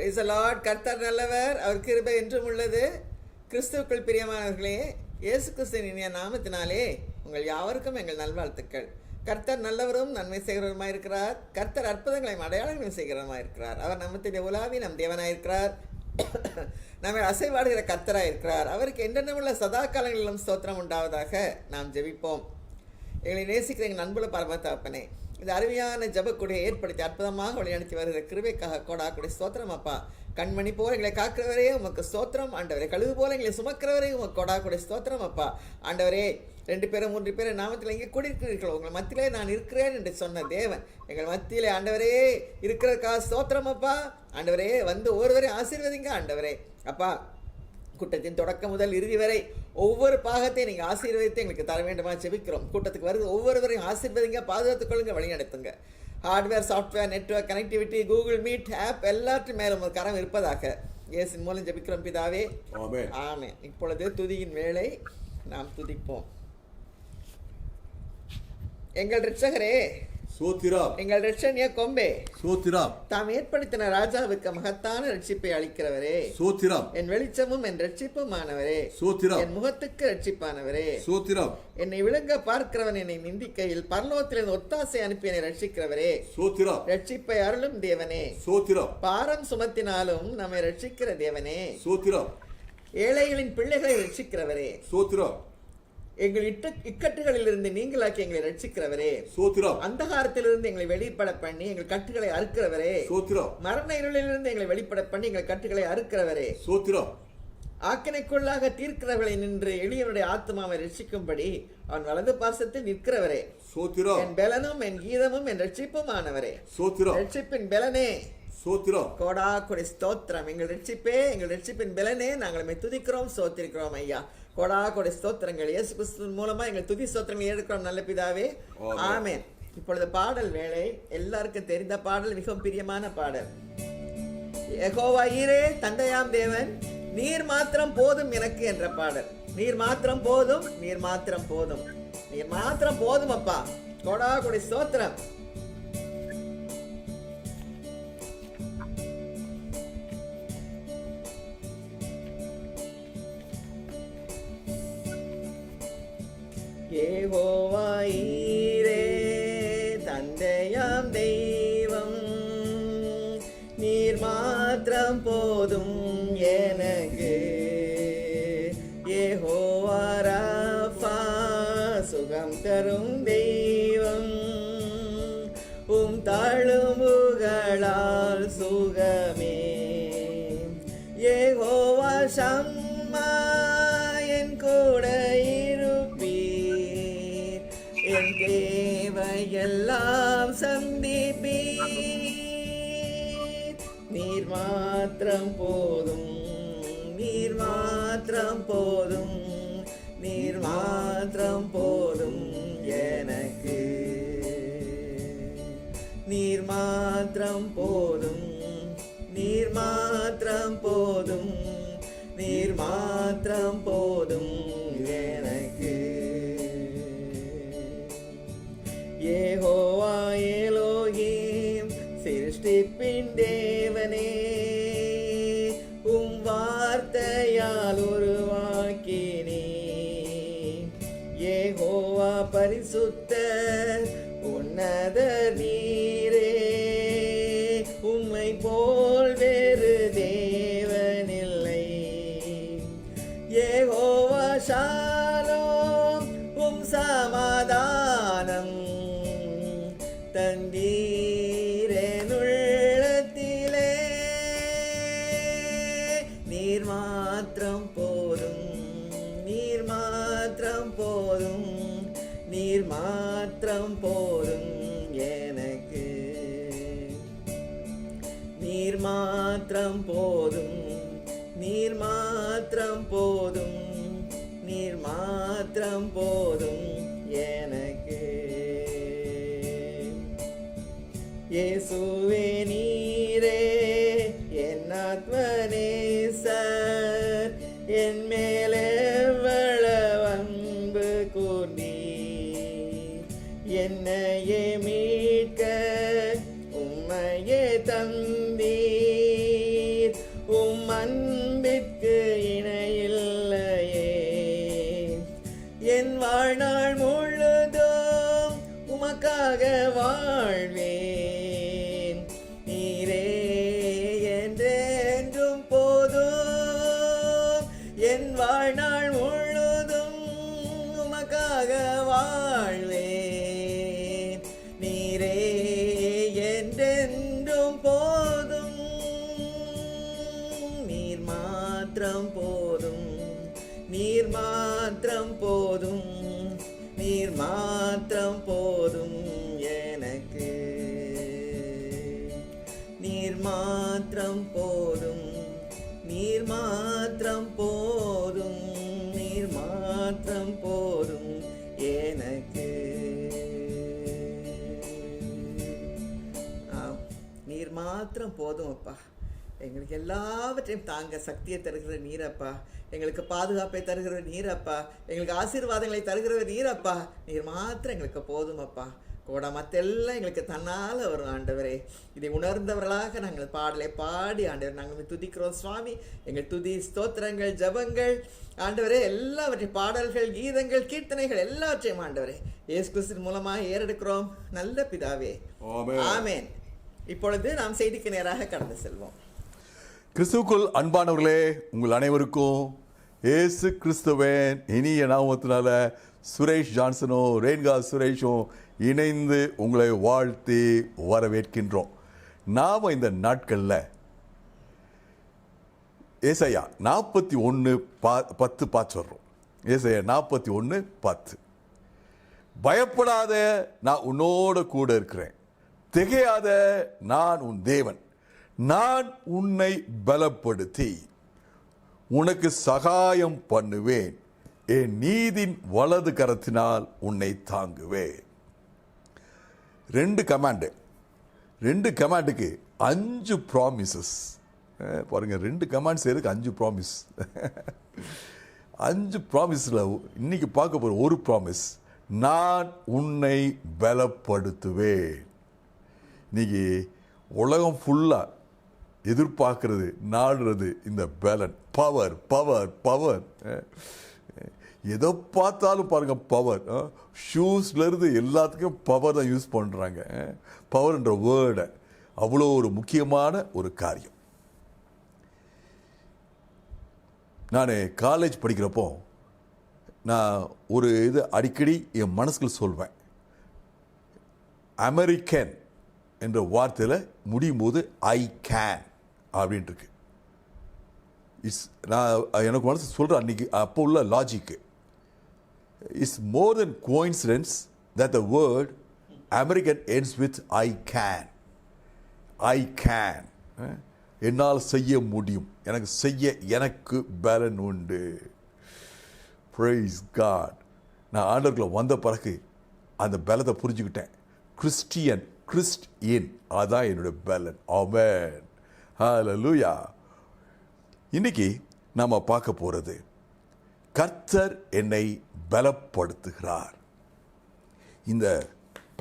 Praise the Lord. கர்த்தர் நல்லவர், அவர் கிருபை என்றும் உள்ளது. கிறிஸ்துவுக்குள் பிரியமானவர்களே, இயேசு கிறிஸ்துவின் இனிய நாமத்தினாலே உங்கள் யாவருக்கும் எங்கள் நல்வாழ்த்துக்கள். கர்த்தர் நல்லவரும் நன்மை செய்கிறவருமாயிருக்கிறார். கர்த்தர் அற்புதங்களையும் அடையாளங்களையும் செய்கிறவருமாயிருக்கிறார். அவர் நம்மத்திலே உலாவி நம் தேவனாயிருக்கிறார். நம்மை அசைவாடுகிற கர்த்தராயிருக்கிறார். அவருக்கு என்னென்ன சதா காலங்களிலும் ஸ்தோத்திரம் உண்டாவதாக நாம் ஜெபிப்போம். எங்களை நேசிக்கிற எங்கள் அன்புள்ள பரமதகப்பனே, இந்த அருமையான ஜபக்குடியை ஏற்படுத்தி அற்புதமாக வழிநடத்தி வருகிற கிருபைக்காக கோடாக்குடி ஸ்தோத்திரம் அப்பா. கண்மணி போல எங்களை காக்கிறவரே உமக்கு ஸ்தோத்திரம் ஆண்டவரே. கழுது போல எங்களை சுமக்கிறவரே உமக்கு கோடாக்குடி ஸ்தோத்திரம் அப்பா. ஆண்டவரே, 2 பேரும் 3 பேரும் நாமத்தில் இங்கே கூடியிருக்கிறீர்களோ, உங்கள் மத்தியிலே நான் இருக்கிறேன் என்று சொன்ன தேவன் எங்கள் மத்தியிலே ஆண்டவரே இருக்கிறதுக்காக ஸ்தோத்திரம் அப்பா. ஆண்டவரே, வந்து ஒருவரை ஆசீர்வதிங்க ஆண்டவரே. அப்பா, கூட்டத்தின் தொடக்கம் முதல் இறுதி வரை ஒவ்வொரு பாகத்தையும் நீங்கள் ஆசீர்வதித்து எங்களுக்கு தர வேண்டுமா ஜெபிக்கிறோம். கூட்டத்துக்கு வருது ஒவ்வொருவரையும் ஆசீர்வதிங்க, பாதுகாத்துக் கொள்ளுங்க, வழி நடத்துங்க. Hardware, software, network connectivity, Google Meet app எல்லாற்றும் மேலும் ஒரு கரம் இருப்பதாக இயேசுவின் மூலம் ஜெபிக்கிறோம் பிதாவே, ஆமென். இப்பொழுது துதியின் வேளை, நாம் துதிப்போம். எங்கள் இரட்சகரே சோத்திரம், எங்கள் இரட்சணிய கொம்பே சோத்திரம், தாம் ஏற்படுத்தின ராஜாவுக்கு மகத்தான ரட்சிப்பை அளிக்கிறவரே சோத்திரம், என் வெளிச்சமும் என் ரட்சிப்புமானவரே, சோத்திரம், என் முகத்துக்கு ரட்சிப்பானவரே, சோத்திரம், என்னை விழுங்க பார்க்கிறவன் என்னை நிந்திக்கையில் பரலோகத்திலிருந்து ஒத்தாசை அனுப்பி என்னை ரட்சிக்கிறவரே, சோத்திரம், ரட்சிப்பை அருளும் தேவனே, சோத்திரம், பாரம் சுமத்தினாலும் நம்மை ரட்சிக்கிற தேவனே, சோத்திரம், ஏழைகளின் பிள்ளைகளை ரட்சிக்கிறவரே, சோத்திரம், எங்கள் இக்கட்டுகளிலிருந்து நீங்களாக்கி எங்களை ரட்சிக்கிறவரே, சோத்திரம், அந்தகாரத்திலிருந்து எங்களை வெளிப்பட பண்ணி எங்கள் கட்டுகளை அறுக்கிறவரே, சோத்திரம், மரண இருளிலிருந்து எங்களை வெளிப்பட பண்ணி எங்கள் கட்டுகளை அறுக்கிறவரே, சோத்திரம், ஆக்கினைக்குள்ளாக தீர்க்கிறவர்களை நின்று எளியவனுடைய ஆத்மாவை ரட்சிக்கும்படி அவன் வலது பாசத்தில் நிற்கிறவரே, சோத்திரம், என் பெலனும் என் கீதமும் என் ரட்சிப்புமானவரே, சோத்திரம், ரட்சிப்பின் பெலனே, சோத்திரம், கோடா கொடி ஸ்தோத்திரம். எங்கள் ரட்சிப்பே, எங்கள் ரட்சிப்பின் பெலனே, நாங்கள் துதிக்கிறோம், ஸ்தோத்திரிக்கிறோம் ஐயா. கோடா கொடி ஸ்தோத்திரங்கள் இயேசு கிறிஸ்துவின் மூலமா எங்கள் துதி ஸ்தோத்திரங்கள் எடுக்கிறோம் நல்ல பிதாவே, ஆமென். இப்பொழுது பாடல் வேளை. எல்லாருக்கும் தெரிந்த பாடல், மிகவும் பிரியமான பாடல். யெகோவா ஈரே, தந்தையாம் தேவன், நீர் மாத்திரம் போதும் எனக்கு என்ற பாடல். நீர் மாத்திரம் போதும், நீர் மாத்திரம் போதும், நீர் மாத்திரம் போதும் அப்பா. கோடா கொடி ஸ்தோத்திரம். யெகோவா ஈரே, தந்தையாம் தெய்வம், நீர் மாத்திரம் போதும் எனக்கு. யெகோவா ராஃபா, சுகம் தரும் தெய்வம், தழும்புகளால் சுகமே. யெகோவா ஷம்மா, என் கூட இருப்பீர், என் தேவையெல்லாம் சந்திப்பீர். நீர் மாத்திரம் போதும், நீர் மாத்திரம் போதும், நீர் மாத்திரம் போதும் எனக்கு. நீர் மாத்திரம் போதும், நீர் மாத்திரம் போதும், நீர் மாத்திரம் போதும் எனக்கு. யெகோவா எலோஹிம், சிருஷ்டிப்பின் தேவனே, உம் வார்த்தையால் உருவாக்கினீ. யெகோவா பரிசுத்தர், உன்னதர் நீரே, உம்மை போல் வேறு தேவனில்லை. யெகோவா ஷாலோம், உம் சமாதானம் தந்தீரெனுள்ளத்திலே. நீர் மாத்திரம் போதும், நீர் மாத்திரம் போதும், நீர் மாத்திரம் போதும் எனக்கு. நீர் மாத்திரம் போதும், நீர் மாத்திரம் போதும், நீர் மாத்திரம் போதும் எனக்கு. இயேசுவே நீரே, என் ஆத்மநேசர், என் மேலே எவ்வளவு அன்பு கூர்ந்தீர். என்னையே மீட்க உம்மையே தந்தீர். உமக்காக வாழ்வேன். நீரே என்றென்றும் போதும், என் வாழ்நாள் முழுதும் உமக்காக வாழ்வேன். நீரே என்றென்றும் போதும், நீர் மாத்திரம் போதும், நீர் மாத்திரம் போதும், நீர் மாத்திரம் போதும் எனக்கு. நீர் மாத்திரம் போதும், நீர் மாத்திரம் போதும், நீர் மாத்திரம் போதும் எனக்கு. நீர் மாத்திரம் போதும் அப்பா. எங்களுக்கு எல்லாவற்றையும் தாங்க சக்தியை தருகிற நீரப்பா. எங்களுக்கு பாதுகாப்பை தருகிற நீரப்பா. எங்களுக்கு ஆசீர்வாதங்களை தருகிற நீரப்பா. நீர் மாத்திரம் எங்களுக்கு போதும் அப்பா. கூட மற்றெல்லாம் எங்களுக்கு தன்னால் வரும் ஆண்டவரே. இதை உணர்ந்தவர்களாக நாங்கள் பாடலை பாடி ஆண்டவர் நாங்கள் துதிக்கிறோம் சுவாமி. எங்கள் துதி ஸ்தோத்திரங்கள் ஜபங்கள் ஆண்டவரே எல்லாவற்றையும் பாடல்கள் கீதங்கள் கீர்த்தனைகள் எல்லாவற்றையும் ஆண்டவரே இயேசு கிறிஸ்துவின் மூலமாக ஏறெடுக்கிறோம் நல்ல பிதாவே. ஆமென். இப்பொழுது நாம் செய்திக்கு நேராக கடந்து செல்வோம். கிறிஸ்துவுக்குள் அன்பானவர்களே, உங்கள் அனைவருக்கும் இயேசு கிறிஸ்துவின் இனிய நாமத்தினால சுரேஷ் ஜான்சனும் ரேன்கா சுரேஷும் இணைந்து உங்களை வாழ்த்தி வரவேற்கின்றோம். நாம் இந்த நாட்களில் ஏசாயா 41:10 பார்த்து வர்றோம். ஏசாயா 41:10. பயப்படாத, நான் உன்னோட கூட இருக்கிறேன். திகையாத, நான் உன் தேவன். நான் உன்னை பலப்படுத்தி உனக்கு சகாயம் பண்ணுவேன். என் நீதின் வலது கரத்தினால் உன்னை தாங்குவேன். 2 கமாண்டுக்கு 5 ப்ராமிசஸ். பாருங்க, 2 கமாண்ட் செய்யறதுக்கு 5 ப்ராமிஸ். 5 ப்ராமிஸில் இன்னைக்கு பார்க்க போகிற ஒரு ப்ராமிஸ், நான் உன்னை பலப்படுத்துவேன். இன்னைக்கு உலகம் ஃபுல்லாக எதிர்பார்க்கறது நாடுறது இந்த பேலன். Power power power. எதை பார்த்தாலும் பாருங்க பவர். ஷூஸ்லேருந்து எல்லாத்துக்கும் பவர் தான் யூஸ் பண்ணுறாங்க. பவர்ன்ற வேர்டை அவ்வளோ ஒரு முக்கியமான ஒரு காரியம். நான் காலேஜ் படிக்கிறப்போ நான் ஒரு இது அடிக்கடி என் மனசுக்குள்ள சொல்வேன். அமெரிக்கன் என்ற வார்த்தையில் முடியும் போது ஐ கேன் அப்படின்ட்டு இருக்கு. நான் எனக்கு மனசு சொல்கிறேன் அன்றைக்கி அப்போ உள்ள logic. It's more than coincidence that the word American ends with I can. I can, என்னால் செய்ய முடியும், எனக்கு பலன் உண்டு. Praise God. நான் ஆண்டவர்களை வந்த பிறகு அந்த பலத்தை புரிஞ்சுக்கிட்டேன். கிறிஸ்ட் இன், அதான் என்னுடைய பலன். ஆமென். ஹல்லேலூயா. இன்னைக்கு நாம் பார்க்க போகிறது, கர்த்தர் என்னை பலப்படுத்துகிறார். இந்த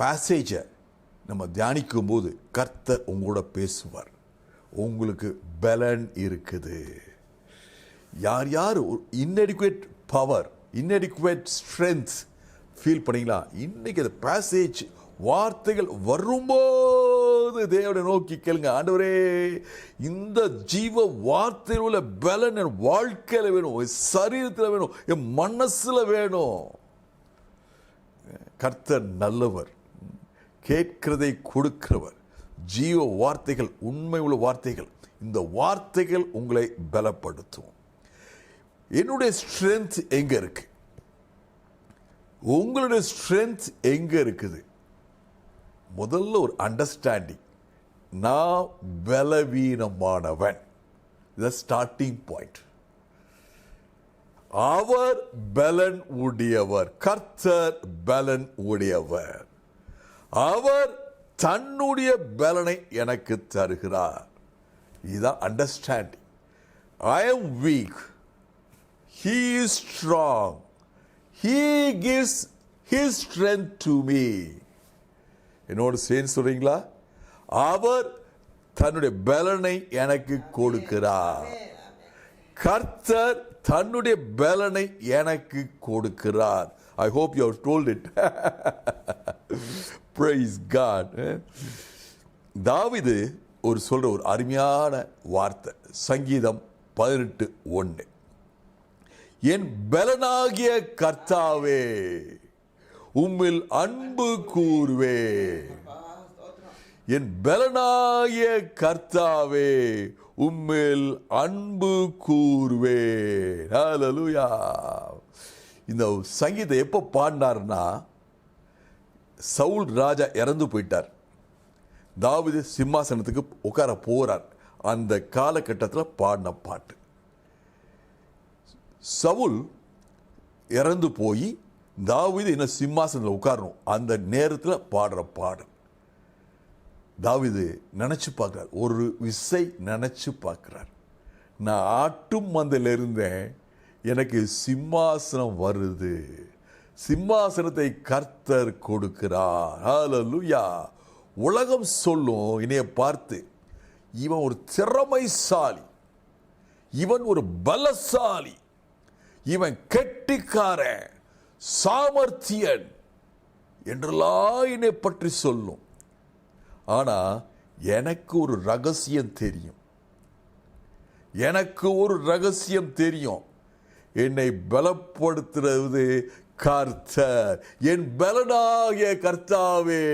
பேசேஜை நம்ம தியானிக்கும் போது கர்த்தர் உங்களோட பேசுவார். உங்களுக்கு பலன் இருக்குது. யார் யார் இன்அடிக்குவேட் பவர், இன்அடிக்குவேட் ஸ்ட்ரென்த் ஃபீல் பண்ணீங்களா? இன்னைக்கு அந்த பேசேஜ் வார்த்தைகள் வரும்போது தேவனை நோக்கி கேளுங்க, ஆண்டவரே இந்த ஜீவ வார்த்தையில் உள்ள பலன் என் வாழ்க்கையில் வேணும், என் சரீரத்தில் வேணும், என் மனசில் வேணும். கர்த்தர் நல்லவர், கேட்கிறதை கொடுக்கிறவர். ஜீவ வார்த்தைகள், உண்மை உள்ள வார்த்தைகள், இந்த வார்த்தைகள் உங்களை பலப்படுத்தும். என்னுடைய ஸ்ட்ரென்த் எங்க இருக்கு? உங்களுடைய ஸ்ட்ரென்த் எங்க இருக்குது? முதல்ல ஒரு அண்டர்ஸ்டாண்டிங், நான் பலவீனமானவன். Starting point. அவர் பலன் உடையவர், கர்த்தர் பலன் உடையவர். அவர் தன்னுடைய பலனை எனக்கு தருகிறார். இதுதான் understanding. I am week, he is strong, he gives his strength to me. என்னோட சேர்ந்து சொல்றீங்களா? அவர் தன்னுடைய பலனை எனக்கு கொடுக்கிறார். கர்த்தர் தன்னுடைய பலனை எனக்கு கொடுக்கிறார். I hope you have told it. Praise God. தாவீது சொல்ற ஒரு அருமையான வார்த்தை, சங்கீதம் 18:1. என் பலனாகிய கர்த்தாவே உம்மில் அன்பு கூர்வே. என் பலனாகிய கர்த்தாவே உம்மில் அன்பு கூர்வே. ஹல்லேலூயா. இந்த சங்கீதம் எப்போ பாடினார்னா, சவுல் ராஜா இறந்து போயிட்டார், தாவீது சிம்மாசனத்துக்கு உட்கார போறார். அந்த காலகட்டத்தில் பாடின பாட்டு. சவுல் இறந்து போய் தாவீது என்ன சிம்மாசனத்தில் உட்காரணும், அந்த நேரத்தில் பாடுற பாடல். தாவீது நினைச்சு பார்க்கிறார், ஒரு விசை நினைச்சு பார்க்கிறார், நான் ஆட்டும் மந்தையில் இருந்தேன், எனக்கு சிம்மாசனம் வருது, சிம்மாசனத்தை கர்த்தர் கொடுக்கிறார். ஹல்லேலூயா. உலகம் சொல்லும் என்னைய பார்த்து, இவன் ஒரு திறமைசாலி, இவன் ஒரு பலசாலி, இவன் கெட்டிக்காரன், சாமர்த்தியன் என்றெல்லாம் என்னை பற்றி சொல்லும். ஆனா எனக்கு ஒரு ரகசியம் தெரியும், எனக்கு ஒரு ரகசியம் தெரியும். என்னை பலப்படுத்துறது கர்த்தர். என் பலனாகிய கர்த்தாவே,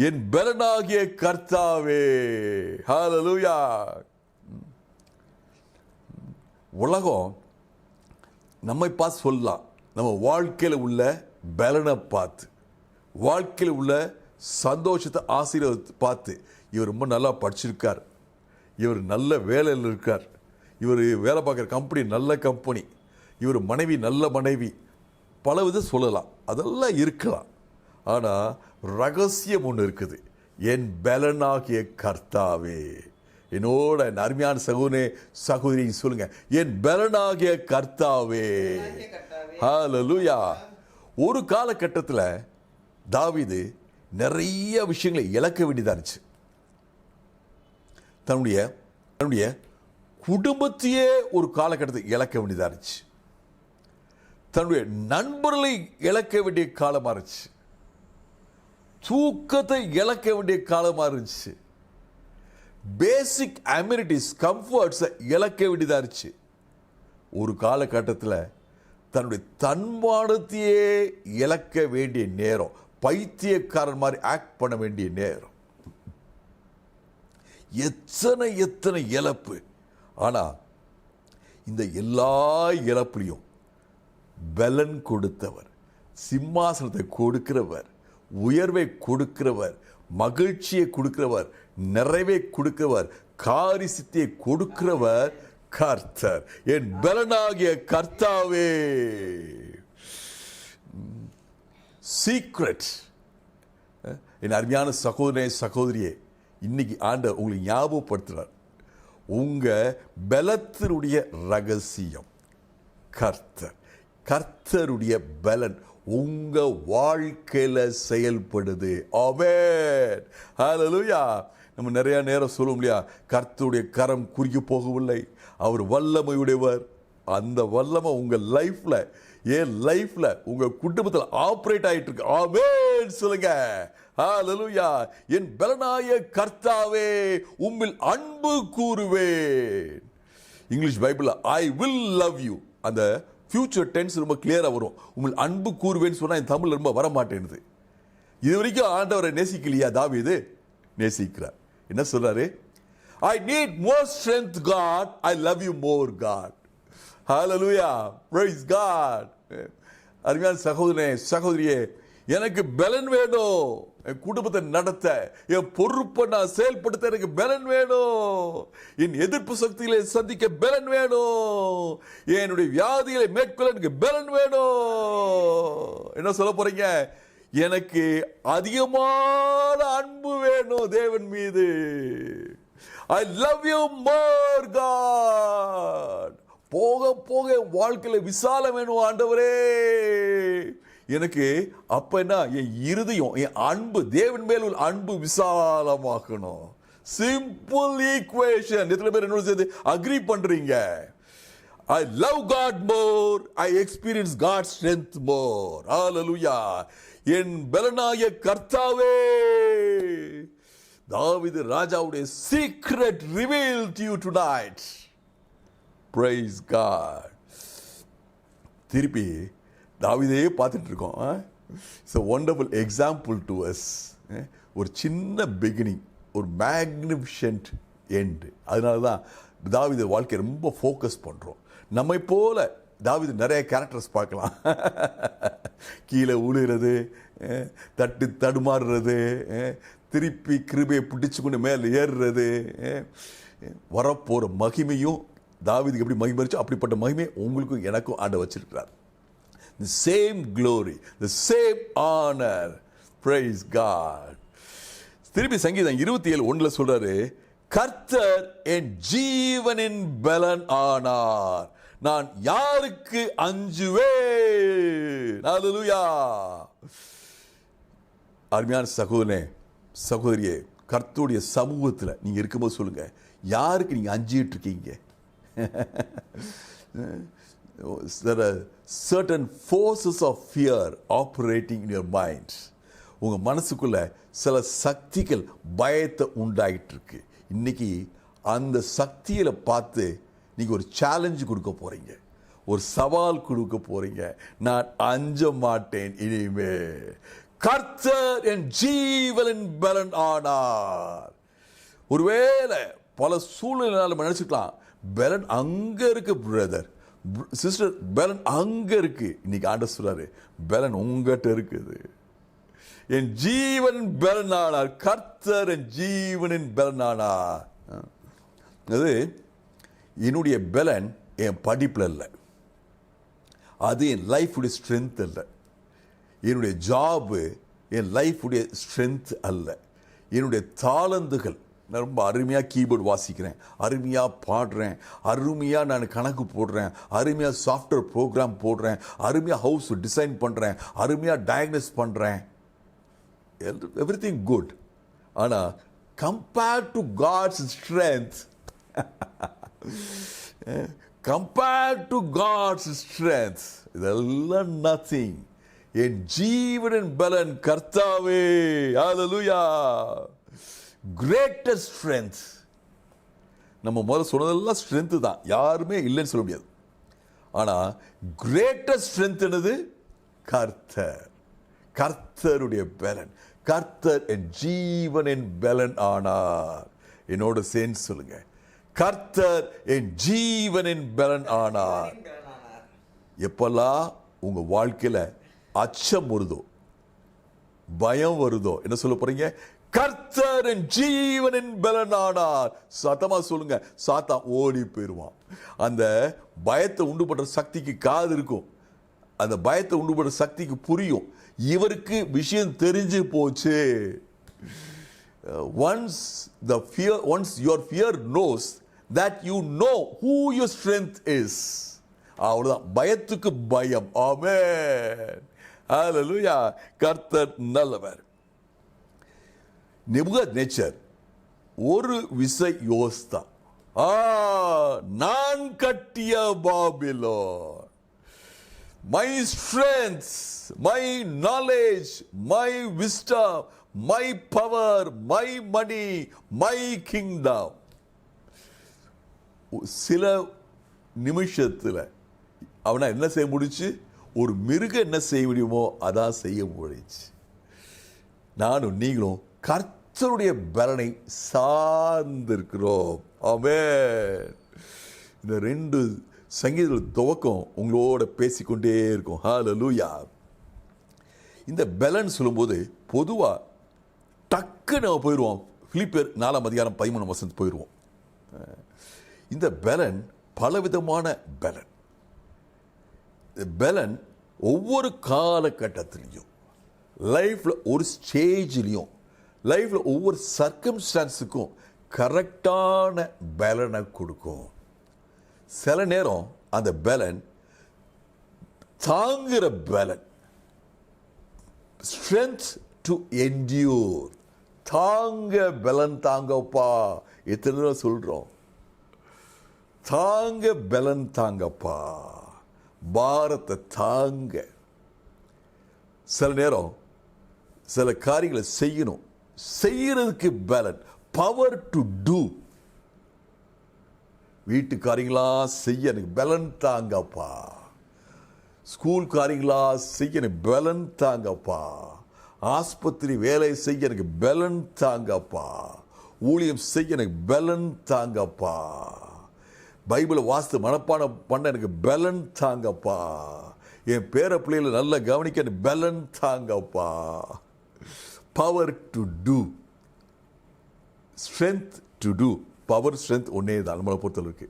என் பலனாகிய கர்த்தாவே. ஹல்லேலூயா. உலகம் நம்மை பார்த்து சொல்லலாம், நம்ம வாழ்க்கையில் உள்ள பலனை பார்த்து, வாழ்க்கையில் உள்ள சந்தோஷத்தை, ஆசீர்வாதத்தை பார்த்து, இவர் ரொம்ப நல்லா படிச்சிருக்கார், இவர் நல்ல வேலையில் இருக்கார், இவர் வேலை பார்க்குற கம்பெனி நல்ல கம்பெனி, இவர் மனைவி நல்ல மனைவி, பல விதம் சொல்லலாம், அதெல்லாம் இருக்கலாம். ஆனால் ரகசியம் ஒன்று இருக்குது, என் பலனாகிய கர்த்தாவே. என்னோட அருமையான சகோதரனே சகோதரி சொல்லுங்க, என் பலனாகிய கர்த்தாவே. ஹல்லேலூயா. ஒரு காலகட்டத்தில் தாவீது நிறைய விஷயங்களை இழக்க வேண்டியதாக இருந்துச்சு. தன்னுடைய குடும்பத்தையே ஒரு காலகட்டத்தை இழக்க வேண்டியதாக இருந்துச்சு. தன்னுடைய நண்பர்களை இழக்க வேண்டிய காலமாக இருந்துச்சு. தூக்கத்தை இழக்க வேண்டிய காலமாக இருந்துச்சு. பேசிக் அம்யூனிட்டிஸ், கம்ஃபர்ட்ஸை இழக்க வேண்டியதாக இருந்துச்சு. ஒரு காலகட்டத்தில் தன்னுடைய தன்மானத்தையே இழக்க வேண்டிய நேரம், பைத்தியக்காரன் மாதிரி ஆக்ட் பண்ண வேண்டிய நேரம். எத்தனை எத்தனை இழப்பு. ஆனால் இந்த எல்லா இழப்புலையும் பலன் கொடுத்தவர், சிம்மாசனத்தை கொடுக்கிறவர், உயர்வை கொடுக்கிறவர், மகிழ்ச்சியை கொடுக்கிறவர், நிறைவை கொடுக்கிறவர், காரிசித்தியை கொடுக்கிறவர் கர்த்தர். என் பலனாகிய கர்த்தாவே. சீக்ரெட். என் அருமையான சகோதரனே சகோதரியே, இன்னைக்கு ஆண்டவர் உங்களுக்கு ஞாபகப்படுத்துறார், உங்க பலத்தினுடைய ரகசியம் கர்த்தர். கர்த்தருடைய பலன் உங்க வாழ்க்கையில செயல்படுது. ஆமென். ஹல்லேலூயா. நம்ம நிறைய நேரம் சொல்லுவோம் இல்லையா, கர்த்தருடைய கரம் குறுகி போகவில்லை, அவர் வல்லமையுடையவர். அந்த வல்லமை உங்க லைஃப்ல, என் லைஃப்ல, உங்க குடும்பத்தில் ஆப்ரேட் ஆயிட்டு இருக்கு. ஆமென் சொல்லுங்க. ஹல்லேலூயா. என் பலனாய கர்த்தாவே உம்மில் அன்பு கூறுவேன். இங்கிலீஷ் பைபிள்ல ஐ வில் லவ் யூ, அந்த ஃபியூச்சர் டென்ஸ் ரொம்ப கிளியரா வரும். உம்மில் அன்பு கூறுவேன்னு சொன்னா என் தமிழ் ரொம்ப வர மாட்டேங்குது. இது வரைக்கும் ஆண்டவரை நேசிக்கலையா தாவீது? நேசிக்கிறார். என்ன சொல்றாரு? I need more strength God, I love you more God. Hallelujah. Praise God. அருமையான சகோதரனே சகோதரியே, எனக்கு பலன் வேணும், என் குடும்பத்தை நடத்த, என் பொறுப்பை நான் செயல்படுத்த எனக்கு பலன் வேணும், என் எதிர்ப்பு சக்திகளை சந்திக்க பலன் வேணும், என்னுடைய வியாதிகளை மேற்கொள்ள எனக்கு பலன் வேணும். என்ன சொல்ல போறீங்க? எனக்கு அதிகமான அன்பு வேணும் தேவன் மீது. I love you more God. போக போக வாழ்க்கையில விசாலம் வேணும் ஆண்டவரே. எனக்கு அப்ப என்ன, என் இருதயம், என் அன்பு, தேவன் மேல் உள்ள அன்பு விசாலமாக்கணும். Simple equation. எத்தனை பேர் என்னோட சேர்ந்து அக்ரி பண்றீங்க? I love God more. I experience God's strength more. Hallelujah. என் பலனாய கர்த்தாவே, தாவீது ராஜாவுடைய secret revealed to you tonight. Praise God. திருப்பி தாவீதையே பார்த்துட்டு இருக்கோம். It's a wonderful example to us. ஒரு சின்ன பிகினிங், ஒரு மேக்னிஃபிஷன்ட் எண்டு. அதனால தான் தாவீது வாழ்க்கையை ரொம்ப ஃபோக்கஸ் பண்ணுறோம். நம்மை போல தாவீது நிறைய கேரக்டர்ஸ் பார்க்கலாம். கீழே உழுகிறது, தடுமாறுறது, திருப்பி கிருபையை பிடிச்சு கொண்டு மேலே ஏறுறது, வரப்போகிற மகிமையும் தாவீதுக்கு எப்படி மகிமை இருந்துச்சோ அப்படிப்பட்ட மகிமை உங்களுக்கும் எனக்கும் ஆண்டவர் வச்சிருக்கிறார். The same glory, the same honor. Praise God. திருப்பி சங்கீதம் 27:1 சொல்றாரு, கர்த்தர் என் ஜீவனின் பலன் ஆனார், நான் யாருக்கு அஞ்சுவேன். ஹல்லேலூயா. அருமையான சகோதரனே, சகோதரியே, கர்த்தருடைய சமூகத்தில் நீங்க இருக்கும்போது சொல்லுங்க, யாருக்கு நீங்க அஞ்சிட்டு இருக்கீங்க? There are certain forces of fear operating in your mind. உங்கள் மனசுக்குள்ள சில சக்திகள் பயத்தை உண்டாகிட்டு இருக்கு. இன்னைக்கு அந்த சக்திகளை பார்த்து நீங்கள் ஒரு சேலஞ்சு கொடுக்க போகிறீங்க, ஒரு சவால் கொடுக்க போகிறீங்க. நான் அஞ்ச மாட்டேன் இனிமே, கர்த்தர் என் ஜீவனின் பலன் ஆனார். ஒருவேளை பல சூழ்நிலையால் நினச்சிக்கலாம், பலன் அங்கே இருக்கு பிரதர், சிஸ்டர், பலன் அங்கே இருக்கு. இன்னைக்கு ஆண்டவர் சொல்றாரு, பலன் உங்ககிட்ட இருக்குது. என் ஜீவன் பலனானார், கர்த்தர் என் ஜீவனின் பலனானார். அது என்னுடைய பலன் என் படிப்பில் இல்லை, அது என் லைஃபுடைய ஸ்ட்ரென்த் இல்லை, என்னுடைய ஜாபு என் லைஃபுடைய ஸ்ட்ரென்த் அல்ல, என்னுடைய தாளந்துகள். நான் ரொம்ப அருமையாக கீபோர்டு வாசிக்கிறேன், அருமையாக பாடுறேன், அருமையாக நான் கணக்கு போடுறேன், அருமையாக சாஃப்ட்வேர் ப்ரோக்ராம் போடுறேன், அருமையாக ஹவுஸ் டிசைன் பண்ணுறேன், அருமையாக டயக்னோஸ் பண்ணுறேன், எவ்ரிதிங் குட். ஆனால் compared to God's strength, compared to God's strength, இதெல்லாம் நத்திங். என் ஜீவனின் பலன் கர்த்தாவே. ஹல்லேலூயா. Greatest strength. நம்ம முதல்ல சொன்னதெல்லாம் ஸ்ட்ரென்த்து தான், யாருமே இல்லைன்னு சொல்ல முடியாது. ஆனால் கிரேட்டஸ்ட் ஸ்ட்ரென்த் என்னது? கர்த்தர், கர்த்தருடைய பலன். கர்த்தர் என் ஜீவனின் பலன் ஆனார். என்னோட சேர்ந்து சொல்லுங்க, கர்த்தர் என் ஜீவனின் பலன் ஆனார். எப்பெல்லாம் உங்க வாழ்க்கையில அச்சம் வருதோ, பயம் வருதோ, என்ன சொல்ல போறீங்க? கர்த்தர் என் ஜீவனின் பலனானார். சத்தமா சொல்லுங்க, சாத்தான் ஓடி போயிடுவான். அந்த பயத்தை உண்டு பண்ற சக்திக்கு காது இருக்கும், அந்த பயத்தை உண்டு பண்ற சக்திக்கு புரியும், இவருக்கு விஷயம் தெரிஞ்சு போச்சு. once your fear knows that you know who your strength is, அவ்வளவுதான், பயத்துக்கு பயம். ஆமென். ஹல்லேலூயா. கர்த்தர் நல்லவர். நேபுகாத்நேச்சர் ஒரு விசை யோசித்தான், நான் கட்டிய Babylon, my strength, my knowledge, my wisdom, my power, my money, my kingdom. சில நிமிஷத்தில் அவனை என்ன செய்ய முடிச்சு? ஒரு மிருகம் என்ன செய்ய முடியுமோ அதான் செய்ய முடிச்சு. நானும் நீங்களும் கர்த்தருடைய பலனை சார்ந்திருக்கிறோம். ஆமென். இந்த 2 சங்கீத துவக்கம் உங்களோட பேசிக்கொண்டே இருக்கும். ஹல்லேலூயா. இந்த பலன் சொல்லும்போது பொதுவாக டக்கு நம்ம போயிடுவோம், பிலிப்பியர் 4:13 போயிடுவோம். இந்த பலன் பலவிதமான பலன். பலன் ஒவ்வொரு காலகட்டத்திலையும், லைஃப்பில் ஒரு ஸ்டேஜ்லையும், லைஃப்பில் ஒவ்வொரு சர்க்கம்ஸ்டான்ஸுக்கும் கரெக்டான பலனை கொடுக்கும். சில நேரம் அந்த பலன் தாங்குகிற பலன், ஸ்ட்ரென்த் டு என்டியூர், தாங்க பலன் தாங்கப்பா. எத்தனை தடவை சொல்கிறோம்? தாங்க பலன் தாங்கப்பா, பாரத்தை தாங்க. சில நேரம் சில காரியங்களை செய்யணும், செய்யறதுக்கு பலன், பவர் டு டூ. வீட்டு காரியங்களா செய்ய எனக்கு பலன் தாங்கப்பா, ஸ்கூல் காரியங்களா செய்ய எனக்கு பலன் தாங்கப்பா, ஆஸ்பத்திரி வேலை செய்ய எனக்கு பலன் தாங்கப்பா, ஊழியம் செய்ய எனக்கு பலன் தாங்கப்பா, பைபிளை வாசித்து மனப்பாடம் பண்ண எனக்கு பலன் தாங்கப்பா, என் பேர பிள்ளைகளை நல்லா கவனிக்க எனக்கு பலன் தாங்கப்பா. Power to do, strength to do. Power strength ஒன்னே தான் நம்மளை பொறுத்தளவுக்கு.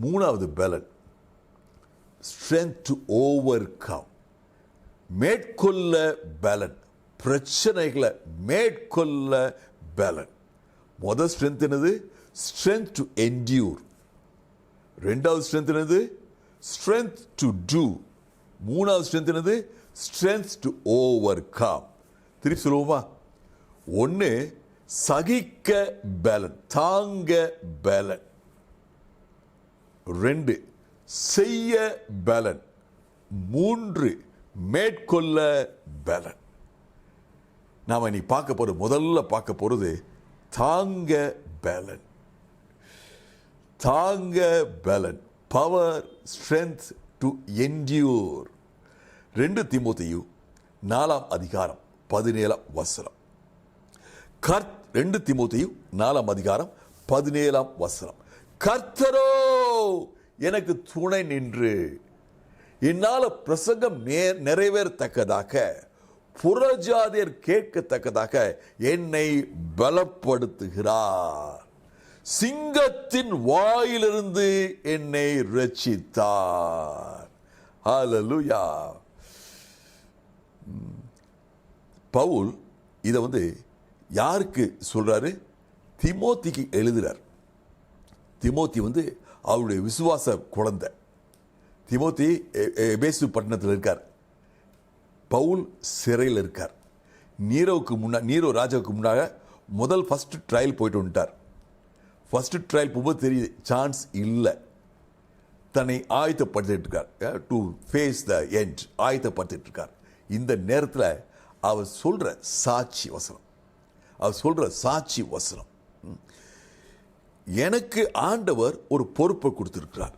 மூணாவது பலன், ஸ்ட்ரென்த் டு ஓவர் கம், மேற்கொள்ள பலன், பிரச்சனைகளை மேற்கொள்ள பலன். முதல் ஸ்ட்ரென்த் என்னது? Strength to endure. ரெண்டாவது ஸ்ட்ரென்த் என்னது? Strength to do. மூணாவது ஸ்ட்ரென்த் என்னது? Strength to overcome. திருப்பி சொல்லுவோமா? ஒன்று சகிக்க பலன், தாங்க பலன். ரெண்டு செய்ய பலன். மூன்று மேற்கொள்ள பலன். நாம நீ முதல்ல பார்க்க போறது தாங்க பலன். தாங்க பலன், பவர், ஸ்ட்ரென்த் டு என்டியூர். 2 தீமோத்தேயு 4ஆம் அதிகாரம் 17ஆம் வசனம். 2 தீமோத்தேயு 4ஆம் அதிகாரம் 17ஆம் வசனம். கர்த்தரோ எனக்கு துணை நின்று என்னால பிரசங்கம் நிறைவேறத்தக்கதாக, புறஜாதியர் கேட்கத்தக்கதாக என்னை பலப்படுத்துகிறார். சிங்கத்தின் வாயிலிருந்து என்னை ரட்சித்தார். ஹல்லேலூயா. பவுல் இதை யாருக்கு சொல்றாரு? தீமோத்திக்கு எழுதுறார். தீமோத்தி அவருடைய விசுவாச குழந்தை. தீமோத்தி எபேசு பட்டணத்தில் இருக்கார். பவுல் சிறையில் இருக்கார். நீரோ ராஜாவுக்கு முன்னாக ஃபர்ஸ்ட் ட்ரையல் போயிட்டு வந்துட்டார். ஃபர்ஸ்ட் ட்ரையல் போகும்போது தெரியுது சான்ஸ் இல்லை. தன்னை ஆயத்தப்படுத்திட்டு இருக்கார், டு ஃபேஸ் த எண்ட், ஆயத்தப்படுத்திட்டு இருக்கார். இந்த நேரத்தில் அவர் சொல்ற சாட்சி வசனம், எனக்கு ஆண்டவர் ஒரு பொறுப்பை கொடுத்திருக்கிறார்.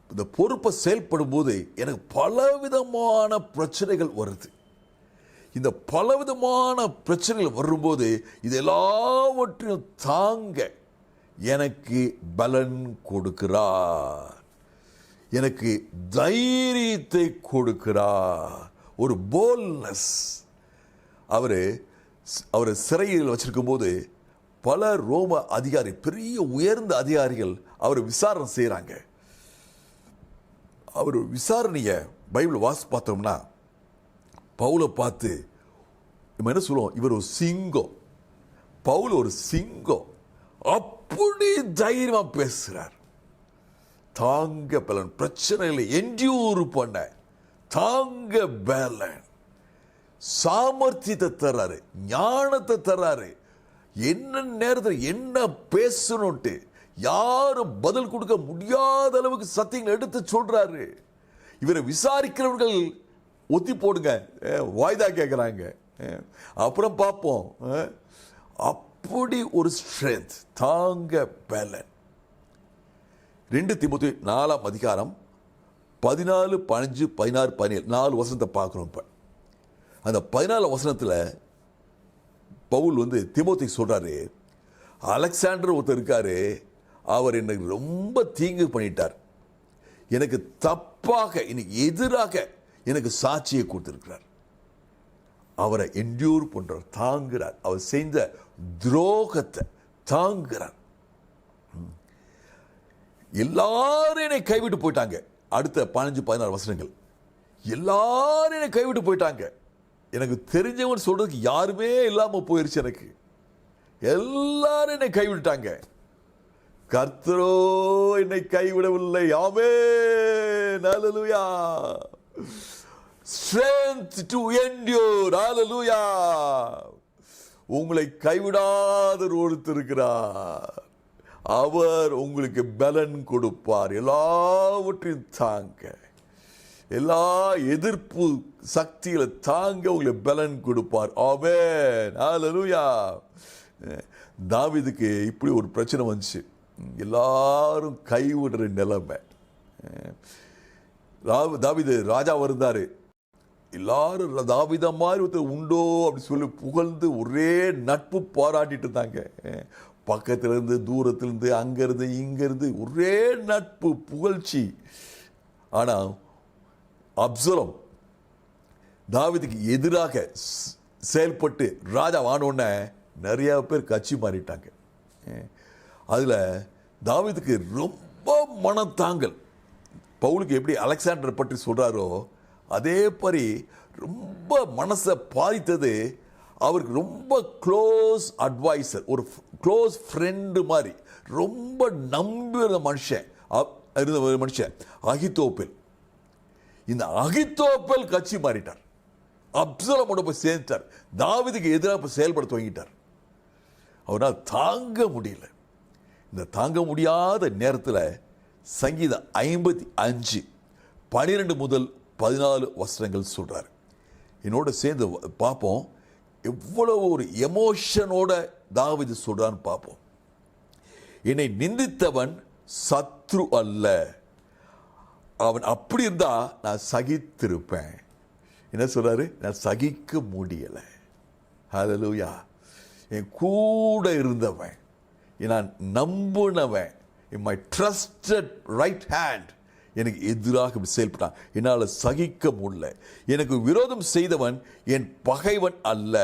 இந்த பொறுப்பை செயல்படும் போது எனக்கு பலவிதமான பிரச்சனைகள் வருது. இந்த பலவிதமான பிரச்சனைகள் வரும்போது இது எல்லாவற்றையும் தாங்க எனக்கு பலன் கொடுக்கிறார், எனக்கு தைரியத்தை கொடுக்கிறார், ஒரு போல்ட்னஸ். அவர் சிறையில் வச்சிருக்கும் போது பல ரோம அதிகாரி, பெரிய உயர்ந்த அதிகாரிகள் அவர் விசாரணை செய்கிறாங்க. அவர் விசாரணையை பைபிள் வாசி பார்த்தோம்னா பவுலை பார்த்து நம்ம என்ன சொல்லுவோம்? இவர் ஒரு சிங்கம், பவுல் ஒரு சிங்கம். அப்படி தைரியமா பேசுறார். தாங்க பலன், பிரச்சனைகளை என்டியூர் பண்ண தாங்க பலன், சாமர்த்தியத்தை தர்றாரு, ஞானத்தை தர்றாரு. என்ன நேரத்தில் என்ன பேசணும்ட்டு யாரும் பதில் கொடுக்க முடியாத அளவுக்கு சத்தியங்களை எடுத்து சொல்றாரு. இவரை விசாரிக்கிறவர்கள் ஒத்தி போடுங்க, வாய்தா கேட்குறாங்க, அப்புறம் பார்ப்போம். அப்படி ஒரு ஸ்ட்ரென்த், தாங்க பலன். 2 தீமோத்தேயு 4ஆம் அதிகாரம் 14, 15, 16, 17 4 வசனத்தை பார்க்குறோம். இப்போ அந்த 14 வசனத்தில் பவுல் தீமோத்தேயுக்கு சொல்றாரு, அலெக்சாண்டர் ஒருத்தர் இருக்காரு, அவர் எனக்கு ரொம்ப தீங்கு பண்ணிட்டார், எனக்கு தப்பாக, எனக்கு எதிராக எனக்கு சாட்சியை கொடுத்திருக்கிறார். அவரை என்டியூர் பண்றார், தாங்குறார். அவர் செய்த துரோகத்தை தாங்குறார். எல்லாரும் என்னை கைவிட்டு போயிட்டாங்க. அடுத்த 15, 16 வசனங்கள், எல்லாரும் என்னை கைவிட்டு போயிட்டாங்க, எனக்கு தெரிஞ்சவன் சொல்றதுக்கு யாருமே இல்லாம போயிருச்சு, எனக்கு எல்லாரும் என்னை கைவிட்டாங்க, கர்த்தரோ என்னை கைவிடவில்லை. ஆமென், ஹல்லேலூயா. Strength to endure, hallelujah. உங்களை கைவிடாத ஒருத்தர் இருக்கிறார். அவர் உங்களுக்கு பலன் கொடுப்பார். எல்லாவற்றையும் தாங்க, எல்லா எதிர்ப்பு சக்திகளை தாங்க உங்களுக்கு பலன் கொடுப்பார். ஆமென். ஹல்லேலூயா. தாவீதுக்கு இப்படி ஒரு பிரச்சனை வந்துச்சு. எல்லாரும் கைவிடுற நிலைமை. தாவீது ராஜாவா இருந்தாரு. எல்லாரும் தாவீத மாதிரி ஒருத்தர் உண்டோ அப்படி சொல்லி புகழ்ந்து ஒரே நட்பு பாராட்டிட்டு இருந்தாங்க. பக்கத்துல இருந்து தூரத்திலிருந்து அங்கிருந்து இங்கிருந்து ஒரே நட்பு புகழ்ச்சி. ஆனா அப்சலோம் தாவீதுக்கு எதிராக செயல்பட்டு ராஜா ஆனோடனே நிறைய பேர் கட்சி மாறிட்டாங்க. அதுல தாவீதுக்கு ரொம்ப மனத்தாங்கல். பவுலுக்கு எப்படி அலெக்சாண்டர் பற்றி சொல்றாரோ அதே மாதிரி ரொம்ப மனசை பாதித்தது. அவருக்கு ரொம்ப க்ளோஸ் அட்வைசர், ஒரு க்ளோஸ் ஃப்ரெண்டு மாதிரி ரொம்ப நம்பின மனுஷன் இருந்த ஒரு மனுஷன் அகித்தோப்பேல். இந்த அகித்தோப்பேல் கட்சி மாறிட்டார். அப்சலோமோட போய் சேர்ந்தார். தாவீதுக்கு எதிராக செயல்பட துவங்கிட்டார். அவரால் தாங்க முடியல. இந்த தாங்க முடியாத நேரத்தில் சங்கீதம் 55 12 முதல் 14 வசனங்கள் சொல்றார். என்னோட சேர்ந்து பார்ப்போம். எவ்வளவு ஒரு எமோஷனோட தாவீது சொல்றான்னு பார்ப்போம். என்னை நிந்தித்தவன் சத்ரு அல்ல, அவன் அப்படி இருந்தா நான் சகித்திருப்பேன். என்ன சொல்றாரு? நான் சகிக்க முடியல. ஹல்லேலூயா. என் கூட இருந்தவன், நான் நம்புனவன், மை ட்ரஸ்டட் ரைட் ஹேண்ட் எனக்கு எதிராக செயல்பட்டான். என்னால் சகிக்க முடியல. எனக்கு விரோதம் செய்தவன் என் பகைவன் அல்ல.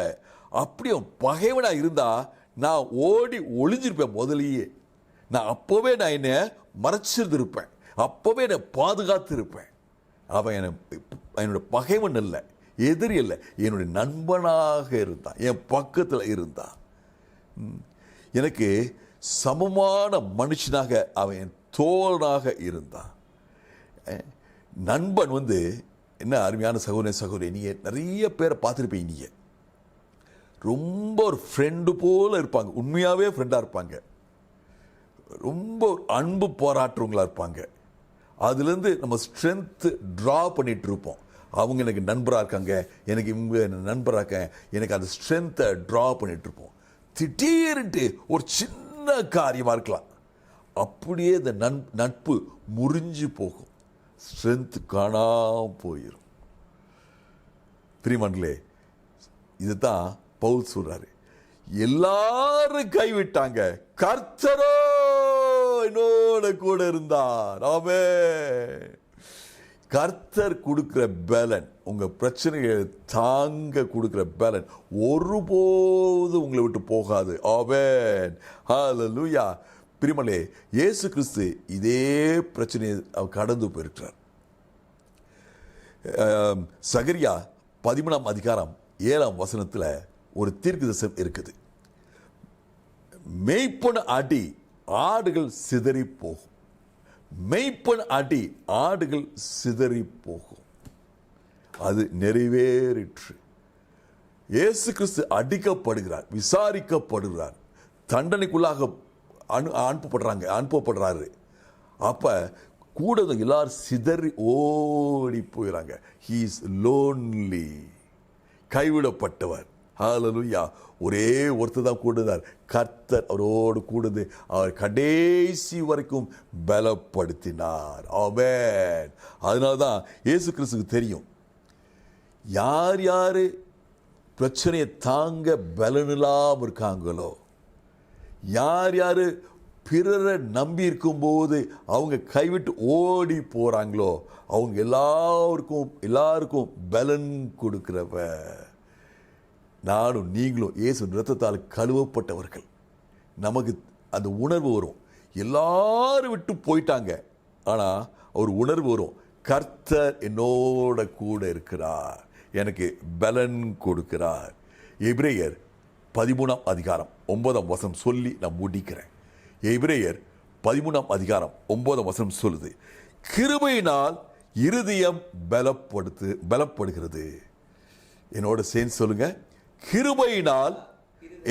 அப்படி அவன் பகைவனா இருந்தா நான் ஓடி ஒளிஞ்சிருப்பேன். முதலியே நான் அப்பவே நான் என்னை மறைச்சிருந்திருப்பேன். அப்பவே என்னை பாதுகாத்து இருப்பேன். அவன் என்னோட பகைவன் அல்ல, எதிரி அல்ல, என்னுடைய நண்பனாக இருந்தான், என் பக்கத்தில் இருந்தான். எனக்கு சமமான மனுஷனாக அவன் என் தோழனாக இருந்தான். நண்பன் என்ன அருமையான சகோதரி, நீங்கள் நிறைய பேரை பார்த்துருப்பீங்க. நீங்கள் ரொம்ப ஒரு ஃப்ரெண்டு போல இருப்பாங்க. உண்மையாகவே ஃப்ரெண்டாக இருப்பாங்க. ரொம்ப அன்பு போராட்டுறவங்களா இருப்பாங்க. அதுலேருந்து நம்ம ஸ்ட்ரென்த்து ட்ரா பண்ணிட்டு இருப்போம். அவங்க எனக்கு நண்பராக இருக்காங்க, எனக்கு இவங்க நண்பராக இருக்காங்க, எனக்கு அந்த ஸ்ட்ரென்த்தை ட்ரா பண்ணிட்டு இருப்போம். திடீர்னு ஒரு சின்ன காரியமாக இருக்கலாம், அப்படியே இந்த நட்பு முறிஞ்சு போகும், ஸ்ட்ரென்த் காணாம போயிடும். பிரியமானவர்களே, இதுதான் பவுல் சொல்றாரு. எல்லாரும் கைவிட்டாங்க, கர்த்தரோ என்னோட கூட இருந்தார். ஆமென். கர்த்தர் கொடுக்கிற பலன், உங்க பிரச்சனைகளை தாங்க கொடுக்கிற பலன் ஒருபோது உங்களை விட்டு போகாது. ஆமென். ஹல்லேலூயா. பிரியமானவர்களே, இயேசு கிறிஸ்து இதே பிரச்சனையை அவர் கடந்து போயிருக்கிறார். சகரியா 13 அதிகாரம் 7 வசனத்தில் ஒரு தீர்க்கதரிசனம் இருக்குது. மெய்ப்பன அடி ஆடுகள் சிதறி போகும், மெய்ப்பன அடி ஆடுகள் சிதறி போகும். அது நிறைவேறிற்று. இயேசு கிறிஸ்து அடிக்கப்படுகிறார், விசாரிக்கப்படுகிறார், தண்டனைக்குள்ளாக அனுப்பப்படுறாரு. அப்ப கூட எல்லாரும் சிதறி ஓடி போயிறாங்க. ஹி இஸ் லோன்லி, கைவிடப்பட்டவர். ஹல்லேலூயா. ஒரே ஒருத்தர் தான் கூடுதார், கர்த்தர் அவரோடு கூடுது, அவர் கடைசி வரைக்கும் பலப்படுத்தினார். ஆமென். அதனால தான் இயேசு கிறிஸ்துவுக்கு தெரியும் யார் யாரு பிரச்சனையை தாங்க பலனில்லாம இருக்காங்களோ, யார் யாரு பிறரை நம்பி இருக்கும்போது அவங்க கைவிட்டு ஓடி போறாங்களோ, அவங்க எல்லாருக்கும் பலன் கொடுக்கிறவர். நானும் நீங்களும் இயேசு இரத்தத்தால் கழுவப்பட்டவர்கள். நமக்கு அந்த உணர்வு வரும். எல்லாரும் விட்டு போயிட்டாங்க, ஆனா ஒரு உணர்வு வரும், கர்த்தர் என்னோட கூட இருக்கிறார், எனக்கு பலன் கொடுக்கிறார். எபிரேயர் 13 அதிகாரம் 9 வசனம் சொல்லி நான் முடிக்கிறேன். எபிரேயர் 13 அதிகாரம் 9 வசனம் சொல்லுது, கிருபையினால் இருதயம் பலப்படுகிறது. என்னோட சேர்ந்து சொல்லுங்க, கிருபையினால்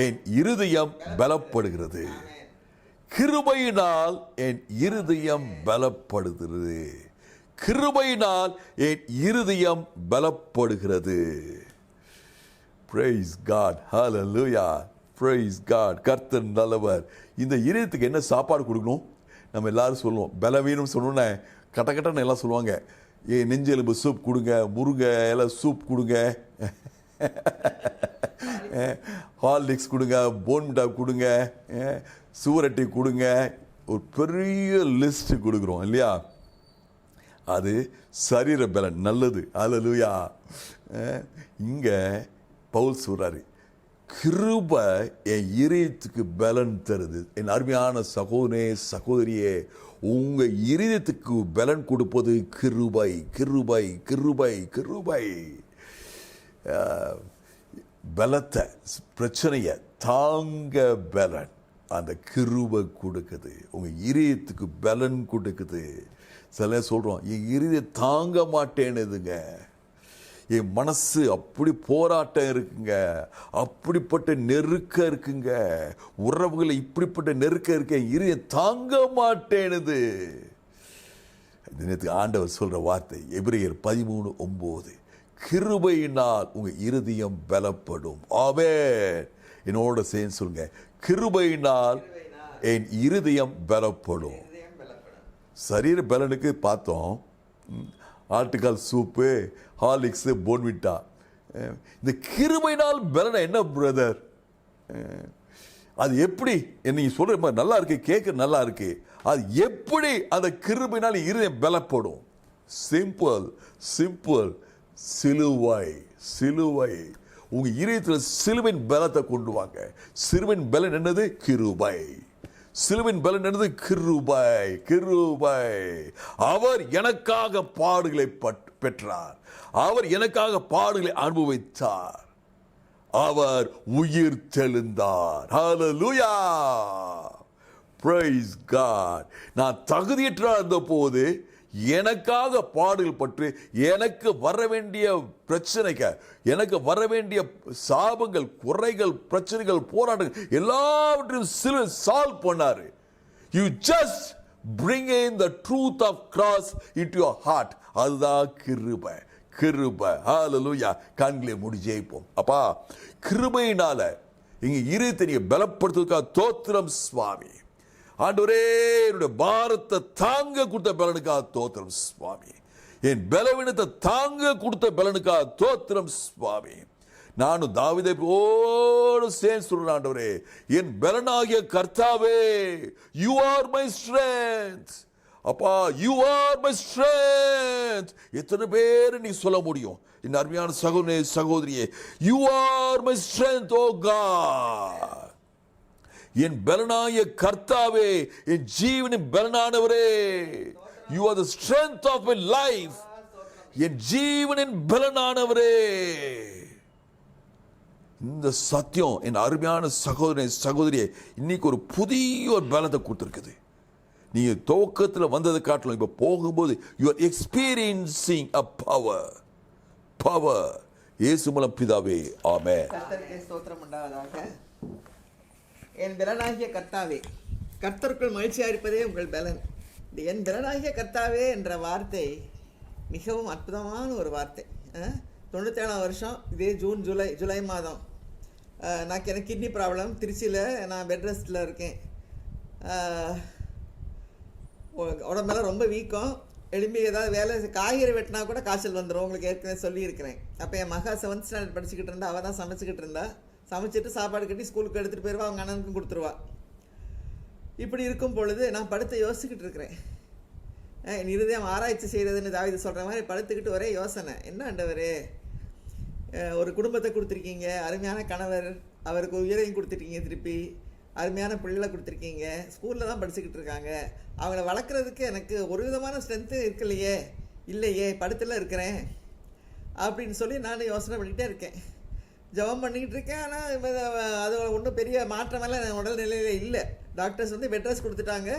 என் இருதயம் பலப்படுகிறது. கிருபையினால் என் இருதயம் பலப்படுகிறது. கிருபையினால் என் இருதயம் பலப்படுகிறது. Praise God. Hallelujah. Praise God. கர்த்தர் நல்லவர். இந்த இதயத்துக்கு என்ன சாப்பாடு கொடுக்கணும்? நம்ம எல்லாரும் சொல்லுவோம். பலவீனம் சொன்னோன்னே கட்டன்னு எல்லாம் சொல்லுவாங்க. நெஞ்செலும்பு சூப் கொடுங்க, முருங்கை எல்லாம் சூப் கொடுங்க, ஹார்லிக்ஸ் கொடுங்க, போன்மிட்டா கொடுங்க, சுவரட்டி கொடுங்க, ஒரு பெரிய லிஸ்ட் கொடுக்குறோம் இல்லையா? அது சரீர பலன் நல்லது. அல்லேலூயா. இங்க பவுல் சொல்றாரு, கிருபை என் இதயத்துக்கு பலன் தருது. என் அருமையான சகோதரனே சகோதரியே, உங்க இதயத்துக்கு பலன் கொடுப்பது கிருபை, கிருபை, கிருபை, கிருபை. பலத்தை, பிரச்சனையை தாங்க பலன் அந்த கிருபை கொடுக்குது. உங்க இதயத்துக்கு பலன் கொடுக்குது. சில சொல்றோம், என் இதயம் தாங்க மாட்டேன்னுதுங்க, என் மனசு அப்படி போராட்டம் இருக்குங்க, அப்படிப்பட்ட நெருக்க இருக்குங்க, உறவுகளை இப்படிப்பட்ட நெருக்க இருக்க, இதயம் தாங்க மாட்டேனுது. நேற்று ஆண்டவர் சொல்ற வார்த்தை எபிரேயர் 13:9, கிருபையினால் உங்க இருதயம் பலப்படும். ஆமென். என்னோட சேர்ந்து சொல்லுங்க, கிருபையினால் என் இருதயம் பலப்படும். சரீர பலனுக்கு பார்த்தோம், ஆட்டுக்கால் சூப்பு, ஹார்லிக்ஸ், போன்விட்டா. இந்த கிருபையினால் பலனை என்ன பிரதர்? அது எப்படி? நீங்க சொல்ற மாதிரி நல்லா இருக்கு, கேட்க நல்லா இருக்கு. அது எப்படி அந்த கிருபையினால் இருதயம் பலப்படும்? Simple, simple. சிலுவை, சிலுவை. உங்க இதயத்தில் சிலுவின் பலத்தை கொண்டு வாங்க. சிலுவின் பலன் என்னது? கிருபை. சிலுவின் பலன் என்னது? கிருபை, கிருபை. அவர் எனக்காக பாடுகளை பெற்றார், அவர் எனக்காக பாடுகளை அனுபவித்தார், அவர் உயிர் தெழுந்தார். ஹல்லேலூயா. Price God. நான் தகுதியற்ற இருந்த போது எனக்காக பாடுகள் பற்றி, எனக்கு வர வேண்டிய பிரச்சனைக்கு, எனக்கு வர வேண்டிய சாபங்கள், குறைகள், பிரச்சனைகள், போராட்டங்கள் எல்லாவற்றையும் சால்வ் பண்ணாரு. You just bring in the truth of cross into your heart. அதுதான் கிருபை, கிருபை. ஹல்லேலூயா. கண்களை மூடி ஜெயிப்போம். அப்பா, கிருபையினால இங்க இருதயத்தை நீங்க பலப்படுத்துவதற்காக தோத்திரம் சுவாமி. ஆண்டவரே, என்னுடைய பாரத்தை தாங்க கொடுத்த பலனுக்காக தோத்திரம் சுவாமி. என் பலவீனத்தை தாங்க கொடுத்த பலனுக்காக தோத்திரம் சுவாமி. நானும் தாவீதை போல சேர்ந்து சொல்றேன், ஆண்டவரே, என் பலனாகிய கர்த்தாவே, you are my strength. அப்பா, you are my strength. எத்தனை பேர் நீ சொல்ல முடியும்? இந்த அருமையான சகோதரனே சகோதரியே, you are my strength, oh God. என் பலனாகிய கர்த்தாவே, என் ஜீவனின் பலனானவரே, you are the strength of my life. என் ஜீவனின் பலனானவரே. இந்த சத்தியம் என் அருமையான சகோதரனே சகோதரியே, இன்னைக்கு ஒரு புதிய ஒரு பலத்தை கொடுத்திருக்குது. நீங்க துவக்கத்தில் வந்ததை காட்டலாம், இப்ப போகும்போது you are experiencing a power. Power. இயேசு மூலம் பிதாவே, ஆமென். கர்த்தருக்கு ஸ்தோத்திரம் உண்டாவதாக. என் பலனாகிய கர்த்தாவே, கர்த்தருக்குள் மகிழ்ச்சியா இருப்பதே உங்கள் பலன். இந்த என் பலனாகிய கர்த்தாவே என்ற வார்த்தை மிகவும் அற்புதமான ஒரு வார்த்தை. 97 வருஷம் இதே ஜூலை மாதம் எனக்கு கிட்னி ப்ராப்ளம். திருச்சியில் நான் பெட் ரெஸ்ட்டில் இருக்கேன். உடம்பெல்லாம் ரொம்ப வீக்கம். எழும்பி ஏதாவது வேலை, காய்கறி வெட்டினா கூட காய்ச்சல் வந்துடும். உங்களுக்கு ஏற்கனவே சொல்லியிருக்கிறேன். அப்போ என் மகா 7th ஸ்டாண்டர்ட் படிச்சுக்கிட்டு இருந்தா, அவள் தான் சமைச்சிக்கிட்டு இருந்தா. சமைச்சிட்டு சாப்பாடு கட்டி ஸ்கூலுக்கு எடுத்துகிட்டு போயிடுவா, அவங்க அண்ணனுக்கும் கொடுத்துருவா. இப்படி இருக்கும் பொழுது நான் படுத்து யோசிச்சுக்கிட்டு இருக்கிறேன். என் இருதயம் ஆராய்ச்சி செய்கிறதுன்னு தாவீது சொல்கிற மாதிரி படுத்துக்கிட்டு ஒரே யோசனை. என்ன ஆண்டவரே, ஒரு குடும்பத்தை கொடுத்துருக்கீங்க, அருமையான கணவர், அவருக்கு உயிரையும் கொடுத்துருக்கீங்க, திருப்பி அருமையான பிள்ளைகளை கொடுத்துருக்கீங்க, ஸ்கூலில் தான் படிச்சுக்கிட்டு இருக்காங்க, அவங்கள வளர்க்குறதுக்கு எனக்கு ஒரு விதமான ஸ்ட்ரென்த்து இருக்கலையே, இல்லையே, படுத்துல இருக்கிறேன் அப்படின்னு சொல்லி நான் யோசனை பண்ணிக்கிட்டே இருக்கேன். ஜெபம் பண்ணிக்கிட்டு இருக்கேன். ஆனால் அது ஒன்றும் பெரிய மாற்றமெல்லாம் உடல்நிலையில் இல்லை. டாக்டர்ஸ் பெட் ரெஸ்ட் கொடுத்துட்டாங்க.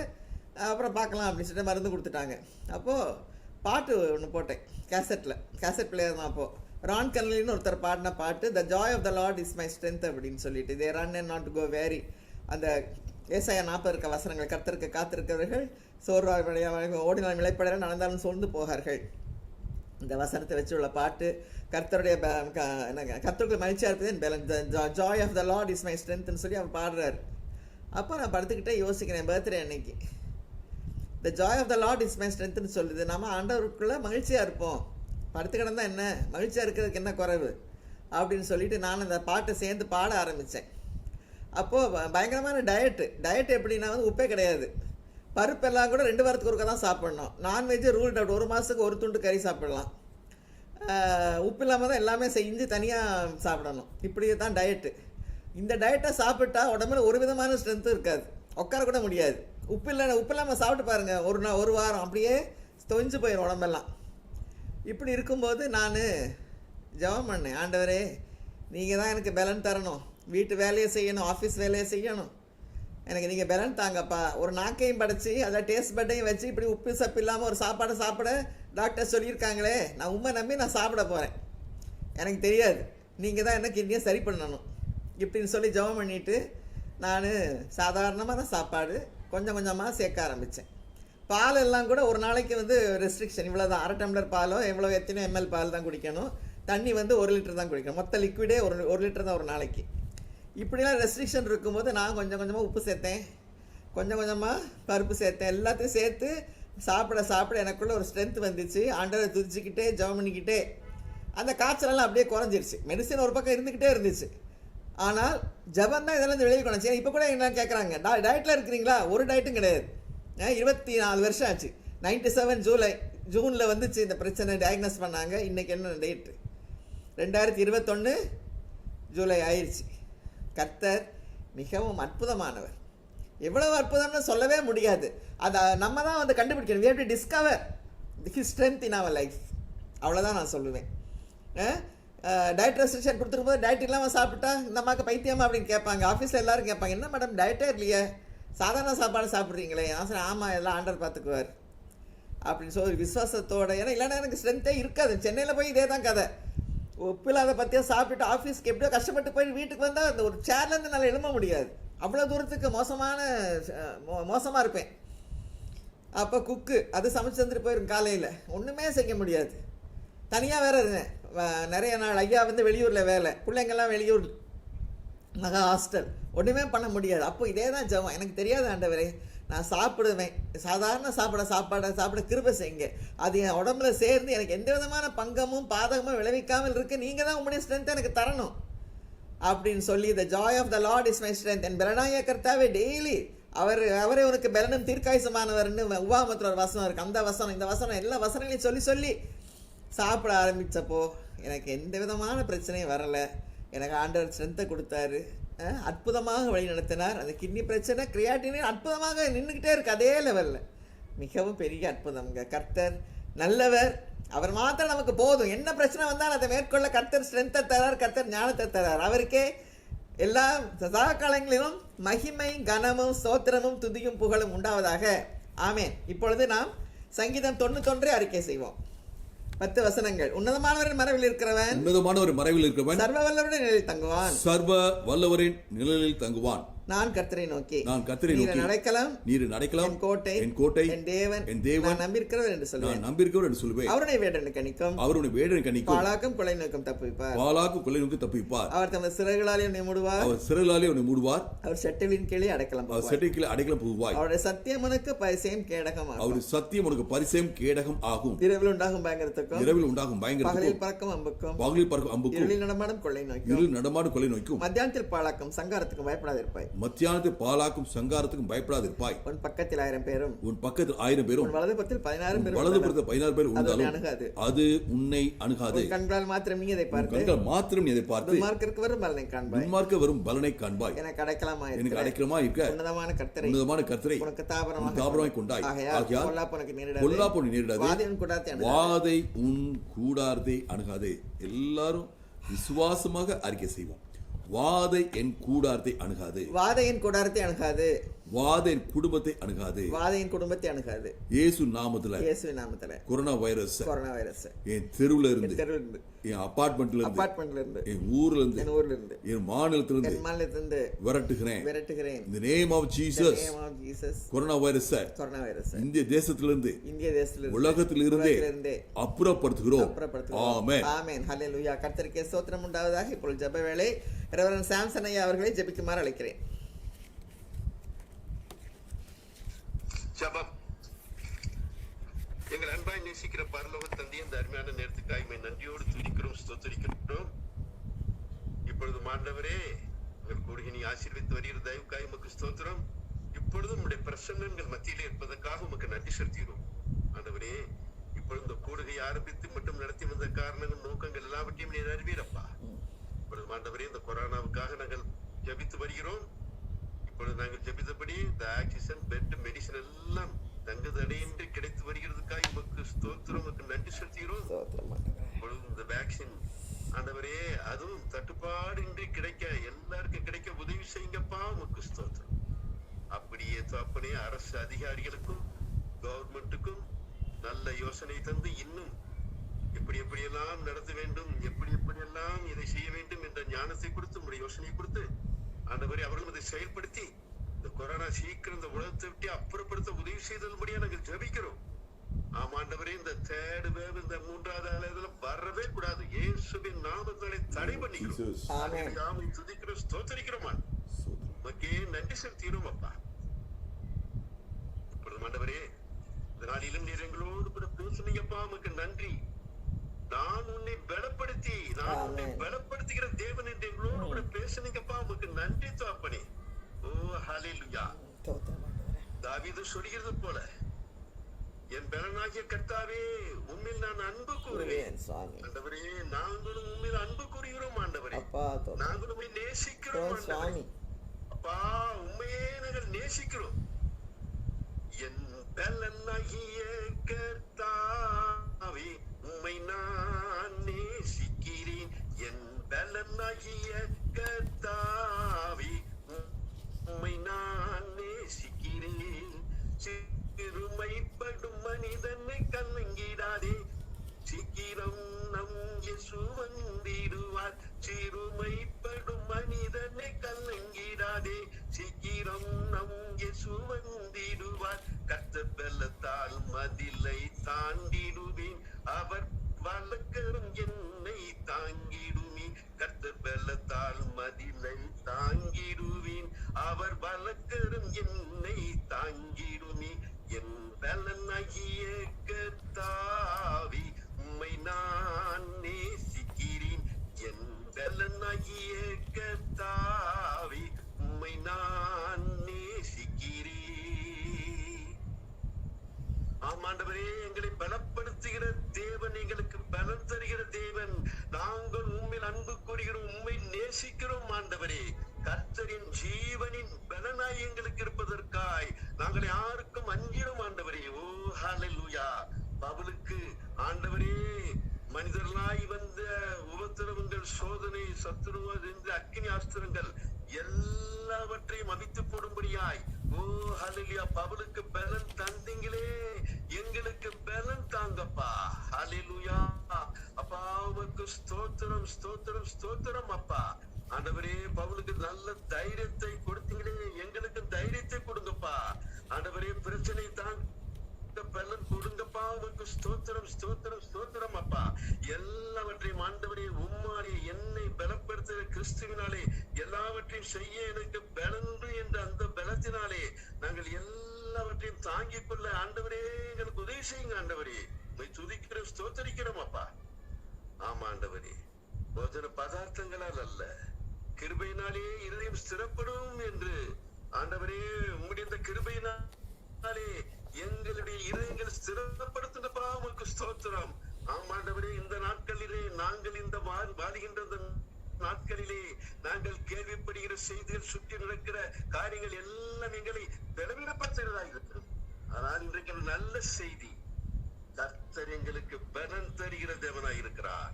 அப்புறம் பார்க்கலாம் அப்படின்னு சொல்லிட்டு மருந்து கொடுத்துட்டாங்க. அப்போது பாட்டு ஒன்று போட்டேன் கேசட் பிளேயர் தான். அப்போது ரான் கன்லின்னு ஒருத்தர் பாடின பாட்டு, the joy of the Lord is my strength அப்படின்னு சொல்லிட்டு, they run and not go weary. அந்த ஏசாயா 40 வசனங்கள். கர்த்தருக்கு காத்திருக்கிறவர்கள் சோர்வாக ஓடினால் இளைப்படையார், நடந்தாலும் சோர்ந்து போகார்கள். இந்த வசனத்தை வச்சு உள்ள பாட்டு கர்த்தருடைய கர்த்தருக்கு மகிழ்ச்சியாக இருப்பது என் பலன், joy of the Lord is my ஸ்ட்ரென்த்னு சொல்லி அவர் பாடுறாரு. அப்போ நான் படுத்துக்கிட்டே யோசிக்கிறேன், பர்த்டே அன்னைக்கு the joy of the Lord is my ஸ்ட்ரென்த்னு சொல்லுது. நம்ம ஆண்டவருக்குள்ளே மகிழ்ச்சியாக இருப்போம், படுத்து கிடந்தா என்ன, மகிழ்ச்சியாக இருக்கிறதுக்கு என்ன குறைவு அப்படின்னு சொல்லிட்டு நான் அந்த பாட்டை சேர்ந்து பாட ஆரம்பித்தேன். அப்போது பயங்கரமான டயட்டு எப்படின்னா வந்து உப்பே கிடையாது, பருப்பெல்லாம் கூட 2 வாரத்துக்கு ஒருக்கா தான் சாப்பிட்ணும். நான்வெஜ்ஜு ரூல்ட் அவுட், 1 மாதத்துக்கு 1 துண்டு கறி சாப்பிடலாம், உப்பு இல்லாமல் தான் எல்லாமே செஞ்சு தனியாக சாப்பிடணும். இப்படி தான் டயட்டு. இந்த டயட்டை சாப்பிட்டா உடம்புல ஒரு விதமான ஸ்ட்ரென்த்தும் இருக்காது, உட்கார கூட முடியாது. உப்பு இல்லாமல் சாப்பிட்டு பாருங்கள், ஒரு வாரம் அப்படியே தொஞ்சு போயிடும் உடம்பெல்லாம். இப்படி இருக்கும்போது நான் ஜெபம் பண்ணேன், ஆண்டவரே நீங்கள் தான் எனக்கு பலன் தரணும், வீட்டு வேலையை செய்யணும், ஆஃபீஸ் வேலையை செய்யணும், எனக்கு நீங்கள் பலன் தாங்கப்பா. ஒரு நாக்கையும் படைச்சி அதில் டேஸ்ட் பட்டையும் வச்சு இப்படி உப்பு சப்பு இல்லாமல் ஒரு சாப்பாடை சாப்பிட டாக்டர் சொல்லியிருக்காங்களே, நான் உண்மை நம்பி நான் சாப்பிட போகிறேன், எனக்கு தெரியாது, நீங்கள் தான் என்ன கிட்னியை சரி பண்ணணும் இப்படின்னு சொல்லி ஜெபம் பண்ணிவிட்டு நான் சாதாரணமான சாப்பாடு கொஞ்சம் கொஞ்சமாக சேர்க்க ஆரம்பித்தேன். பால் எல்லாம் கூட ஒரு நாளைக்கு வந்து ரெஸ்ட்ரிக்ஷன், இவ்வளோ தான், 1/2 டம்ளர் பாலோ எத்தனை ml பால் தான் குடிக்கணும், தண்ணி வந்து 1 லிட்டர் தான் குடிக்கணும், மொத்த லிக்விடே 1 லிட்டர் தான் ஒரு நாளைக்கு. இப்படிலாம் ரெஸ்ட்ரிக்ஷன் இருக்கும்போது நான் கொஞ்சம் கொஞ்சமாக உப்பு சேர்த்தேன், கொஞ்சம் கொஞ்சமாக பருப்பு சேர்த்தேன், எல்லாத்தையும் சேர்த்து சாப்பிட எனக்குள்ளே ஒரு ஸ்ட்ரென்த் வந்துச்சு. ஆண்டவரை துதிச்சுக்கிட்டே ஜெபம் பண்ணிக்கிட்டே அந்த காய்ச்சலெல்லாம் அப்படியே குறைஞ்சிருச்சு. மெடிசன் ஒரு பக்கம் இருந்துக்கிட்டே இருந்துச்சு, ஆனால் ஜபம் தான் இதெல்லாம் வெளியே கொண்டு. சரி, இப்போ கூட என்ன கேட்குறாங்க, டயட்டில் இருக்கிறீங்களா? ஒரு டயட்டும் கிடையாது. 24 வருஷம் ஆச்சு. 97 ஜூனில் வந்துச்சு இந்த பிரச்சனை, டயக்னோஸ் பண்ணாங்க. இன்றைக்கி என்ன டேட்டு? 2021 ஜூலை ஆயிடுச்சு. கர்த்தர் மிகவும் அற்புதமானவர். எவ்வளவு அற்புதம்னு சொல்லவே முடியாது. அதை நம்ம தான் வந்து கண்டுபிடிக்கணும். we have to discover his strength in our life. அவ்வளோதான் நான் சொல்லுவேன். டயட் ரெஸ்ட்ரிக்ஷன் கொடுத்துருக்கும் போது டயட் இல்லாமல் சாப்பிட்டா இந்த அம்மாவுக்கு பைத்தியமா அப்படின்னு கேட்பாங்க. ஆஃபீஸில் எல்லோரும் கேட்பாங்க, என்ன மேடம் டயட்டே இல்லையே, சாதாரண சாப்பாடு சாப்பிட்றீங்களே? நான் சொன்னேன், ஆமாம் எல்லாம் ஆண்டர் பார்த்துக்குவார் அப்படின்னு சொல்லி விசுவாசத்தோடு. ஏன்னா இல்லைன்னா எனக்கு ஸ்ட்ரென்த்தே இருக்காது. சென்னையில் போய் இதே தான் கதை. உப்பு இல்லாத பற்றியாக சாப்பிட்டுட்டு ஆஃபீஸ்க்கு எப்படியோ கஷ்டப்பட்டு போய் வீட்டுக்கு வந்தால் அந்த ஒரு சேர்லேருந்து என்னால் எழும்ப முடியாது, அவ்வளோ தூரத்துக்கு மோசமாக இருப்பேன். அப்போ குக்கு அது சமைச்சு தந்துட்டு போயிடும், காலையில் ஒன்றுமே செய்ய முடியாது. தனியாக வேறு இருந்தேன் நிறைய நாள். ஐயா வந்து வெளியூரில் வேலை, பிள்ளைங்கள்லாம் வெளியூர், மகா ஹாஸ்டல், ஒன்றுமே பண்ண முடியாது. அப்போ இதே தான் ஜெபம். எனக்கு தெரியாது ஆண்டவரே, நான் சாப்பிடுவேன், சாதாரண சாப்பிட கிருபை செய்யுங்க, அது என் உடம்புல சேர்ந்து எனக்கு எந்த விதமான பங்கமும் பாதகமும் விளைவிக்காமல் இருக்கு, நீங்கள் தான் உங்களுடைய ஸ்ட்ரென்த் எனக்கு தரணும் அப்படின்னு சொல்லி the joy of the Lord is my strength. என் பலனாய கர்த்தாவே டெய்லி அவரே உனக்கு பலனும் தீர்க்காயுசமானவர்னு உபாகமத்தில் ஒரு வசனம் இருக்குது. அந்த வசனம் இந்த வசனம் எல்லா வசனங்களையும் சொல்லி சாப்பிட ஆரம்பித்தப்போ எனக்கு எந்த விதமான பிரச்சனையும் வரலை. எனக்கு ஆண்டவர் ஸ்ட்ரென்த்தை கொடுத்தாரு, அற்புதமாக வழி நடத்தினார். அந்த கிட்னி பிரச்சனை கிரியாட்டினே அற்புதமாக நின்றுக்கிட்டே இருக்குது அதே லெவலில். மிகவும் பெரிய அற்புதம்ங்க. கர்த்தர் நல்லவர், அவர் மாத்திரம் நமக்கு போதும். என்ன பிரச்சனை வந்தாலும் அதை மேற்கொள்ள கர்த்தர் ஸ்ட்ரென்த்தை தரார், கர்த்தர் ஞானத்தை தரார். அவருக்கே எல்லா சதா காலங்களிலும் மகிமை கனமும் ஸ்தோத்திரமும் துதியும் புகழும் உண்டாவதாக. ஆமேன். இப்பொழுது நாம் சங்கீதம் 91 அறிக்கை செய்வோம். 10 வசனங்கள். உன்னதமானவரின் மறைவில் இருக்கிறவன் சர்வ வல்லவரின் நிழலில் தங்குவான். சர்வ வல்லவரின் நிழலில் தங்குவான். நான் கர்த்தரை நோக்கி நீர் நடக்கலாம், என் கோட்டை, என் தேவன், நான் நம்பியிருக்கிறவர் என்று சொல்லுவேன். அவருடைய வேடனை கணிக்கும், பாலாக்கும் கொலை நோக்கம் தப்புவிப்பார். அவர் தமது சிறகுகளாலே உன்னை மூடுவார். அவர் செட்டைகளின் கீழே அடைக்கலம் புகுவாய். அவருடைய சத்தியம் உனக்கு பரிசேம் கேடகம் ஆகும். இரவில் உண்டாகும் பயங்கரத்துக்கும் பகலில் பறக்கும் அம்புக்கும் இருளில் நடமாடும் கொள்ளை நோய்க்கும் மத்தியானத்தில் பாலாக்கும் சங்காரத்துக்கும் பயப்படாதிருப்பாய். மத்தியானத்தில் பாலாக்கும் சங்காரத்துக்கும் பயப்படாதிருப்பாய். உன் பக்கத்தில் 1000 பேரும் வலதுபுறத்தில் 16 பேர் இருந்தாலும் அது உன்னை அணுகாது. கண்களால் மாத்திரம் நீ அதை பார்த்து துன்மார்க்கருக்கு வரும் பலனை காண்பாய். எனக்கு அடைக்கலமா இருக்க உன்னதமான கர்த்தரை உனக்கு தாபரமாய் கொண்டாய். ஆகையால் பொல்லாப்பு நேரிடாது, வாதை உன் கூடாரத்தை அணுகாது. எல்லாரும் விசுவாசமாக அறிக்கை செய்வோம். வாதை என் கூடாரத்தை அணுகாது. வாதையின் கூடாரத்தை அணுகாது. வாதை என் குடும்பத்தை அணுகாது. வாதையின் குடும்பத்தை அணுகாது. இயேசுவின் நாமத்துல கொரோனா வைரஸ் என் தெருவுல இருந்து, என் அபார்ட்மெண்ட்ல இருந்து, என் ஊர்ல இருந்து, என் மாநிலத்திலிருந்து விரட்டுகிறேன். இந்த name of Jesus. Corona virus இந்திய தேசத்திலிருந்து, உலகத்தில் இருந்தே அப்புறப்படுத்துகிறோம். ஆமென். ஆமென். ஹல்லேலூயா. கர்த்தருக்கே ஸ்தோத்திரம் உண்டாவதாக. இப்பொழுது ஜெப வேளை. ரெவரண்ட் சாம்சன் ஐயா அவர்களை ஜெபிக்குமாறு அழைக்கிறேன். ஜெபம். எங்கள் அன்பாய் நேசிக்கிற பரலோக தந்தை, இந்த அருமையான நேரத்துக்காய் நன்றியோடு துதிக்கிறோம், ஸ்தோத்திரிக்கிறோம். இப்பொழுது ஆண்டவரே, உங்கள் கூடுகை நீ ஆசீர்வதித்து வருகிற தயவுக்காய் உமக்கு ஸ்தோத்திரம். இப்பொழுதும் உங்களுடைய பிரசன்னங்கள் மத்தியிலே இருப்பதற்காக உமக்கு நன்றி செலுத்துகிறோம். ஆண்டவரே, இப்பொழுது இந்த கூடுகை ஆரம்பித்து மட்டும் நடத்தி வந்த காரணங்கள், நோக்கங்கள் எல்லாவற்றையும் நீர் அறிவீரப்பா. இப்பொழுது ஆண்டவரே, இந்த கொரோனாவுக்காக நாங்கள் ஜெபித்து வருகிறோம். இப்பொழுது நாங்கள் ஜெபித்தபடி இந்த ஆக்சிஜன், பெட், மெடிசன் எல்லாம் தங்கு தடையின்றி கிடைத்து வருகிறதுக்காக உமக்கு ஸ்தோத்திரம், உமக்கு நன்றி செலுத்துகிறோம். இப்பொழுது இந்த வேக்சின் ஆண்டவரே, அதுவும் தட்டுப்பாடின்றி கிடைக்க, எல்லாருக்கும் கிடைக்க உதவி செய்யுங்கப்பா, உமக்கு ஸ்தோத்திரம். அப்படியே தகப்பனே, அரசு அதிகாரிகளுக்கும் கவர்மெண்ட்டுக்கும் நல்ல யோசனை தந்து இன்னும் எப்படியெல்லாம் நடத்த வேண்டும், எப்படியெல்லாம் இதை செய்ய வேண்டும் என்ற ஞானத்தை கொடுத்து, உங்களுடைய யோசனையை கொடுத்து ஆண்டவரே, அவர்களும் அதை செயல்படுத்தி இந்த கொரோனா சீக்கிரம் இந்த உலகத்தை விட்டு அப்புறப்படுத்த உதவி செய்தபடியா நாங்கள் ஜெபிக்கிறோம். ஆமாண்டவரே, இந்த தேர்ட் வேவ், இந்த மூன்றாவது அலை வரவே கூடாது. இயேசுவின் நாமத்தை தடை பண்ணிக்கிறோம். துதிக்கிறோம், ஸ்தோத்திரிக்கிறோம். உமக்கே நன்றி செலுத்துகிறோம் அப்பா. இப்பொழுது ஆண்டவரே, இந்த நாளிலும் நீர் எங்களோடு கூட பேசுனீங்கப்பா, உமக்கு நன்றி. நான் உன்னை பலப்படுத்துகிற தேவன் என்று எங்களோடு கூட பேசுனீங்கப்பா, உமக்கு நன்றி தகப்பனே. ஓ ஹல்லேலூயா. தாவீது சொல்கிறது போல, என் பலனாகிய கர்த்தாவே, உம்மில் நான் அன்பு கூறுவேன். ஆண்டவரே, நாங்களும் உம்மில் அன்பு கூறுகிறோம். ஆண்டவரே, நாங்களும் உம்மை நேசிக்கிறோம். ஆண்டவரே, அப்பா, உம்மையே நாங்கள் நேசிக்கிறோம். என் பலனாகிய கர்த்தாவே, உம்மை நான் நேசிக்கிறேன். என் பலனாகிய கர்த்தாவே, உம்மை நான் நேசிக்கிறேன். சிறுமைப்படும் மனிதனை கலங்கிடாதே, சீக்கிரம் நம் இயேசு வந்திடுவார். சிறுமைப்படும் மனிதனை கலங்கிடாதே, சீக்கிரம் நம் இயேசு வந்திடுவார். கர்த்தர் பலத்தால் மதிலை தாண்டிடுவேன், அவர் வலக்கரம் என்னை தாங்கிடுமே. கர்த்தர் பலத்தால் மதிலை தாங்கிடுவேன், அவர் வலக்கரம் என்னை தாங்கிடுமே. என் பலனாகிய கர்த்தாவே, உம்மை நான் நேசிக்கிறேன். என் பலனாகிய கர்த்தாவே, உம்மை நான் நேசிக்கிறேன். ஆமாண்டவரே, எங்களை பலப்படுத்துகிற தேவன், எங்களுக்கு பலம் தருகிற தேவன். நாங்கள் உம்மில் அன்பு கூறுகிறோம், உம்மை நேசிக்கிறோம். ஆண்டவரே, கர்த்தரின் ஜீவனின் பலனாய் எங்களுக்கு இருப்பதற்காய் நாங்கள் யாருக்கும் அஞ்சிடும். ஆண்டவரே, ஓ ஹல்லேலூயா. பவுலுக்கு ஆண்டவரே, மனிதர்களாய் வந்த உபத்திரவங்கள், சோதனை, சத்துருவது என்ற அக்கினி அஸ்திரங்கள் எல்லாவற்றையும் அவித்து போடும்படியாய், ஓ ஹல்லேலூயா, பவுலுக்கு பலன் தந்தீங்களே, எங்களுக்கு பலன் தாங்கப்பா. ஹல்லேலூயா. அப்பா, உமக்கு ஸ்தோத்திரம், ஸ்தோத்திரம், ஸ்தோத்திரம் அப்பா. ஆண்டவரே, பவுலுக்கு நல்ல தைரியத்தை கொடுத்தீங்களே, எங்களுக்கு தைரியத்தை கொடுங்கப்பா. ஆண்டவரே, பிரச்சனை தாங்க பலன் கொடுங்கப்பா. உமக்கு ஸ்தோத்திரம், ஸ்தோத்திரம், ஸ்தோத்திரம் அப்பா. எல்லாவற்றையும் ஆண்டவரே, உம்மாலே என்னை பலப்படுத்துகிற கிறிஸ்துவினாலே எல்லாவற்றையும் செய்ய எனக்கு பலன் என்ற அந்த பலத்தினாலே நாங்கள் எல்லாவற்றையும் தாங்கிக் கொள்ள ஆண்டவரே எங்களுக்கு உதவி செய்யுங்க. ஆண்டவரே, துதிக்கிறோம், ஸ்தோத்தரிக்கிறோம் அப்பா. ஆமா ஆண்டவரே, போஜன பதார்த்தங்களால் அல்ல, கிருபையினாலே இருதயம் ஸ்திரப்படும் என்று ஆண்டவரே, உம்முடைய இந்த கிருபையினாலே எங்களுடைய இருதயங்கள் ஸ்திரப்படுத்துங்கப்பா. உமக்கு ஸ்தோத்திரம். ஆமாண்டவரே, இந்த நாட்களிலே நாங்கள் இந்த வாழுகின்ற நாட்களிலே நாங்கள் கேள்விப்படுகிற செய்திகள், சுற்றி நடக்கிற காரியங்கள் எல்லாம் எங்களை பலவீனப்படுத்துகிறதா இருக்கிறது. ஆனால் இன்றைக்கு நல்ல செய்தி, கர்த்தர் எங்களுக்கு பலன் தருகிற தேவனாய் இருக்கிறார்.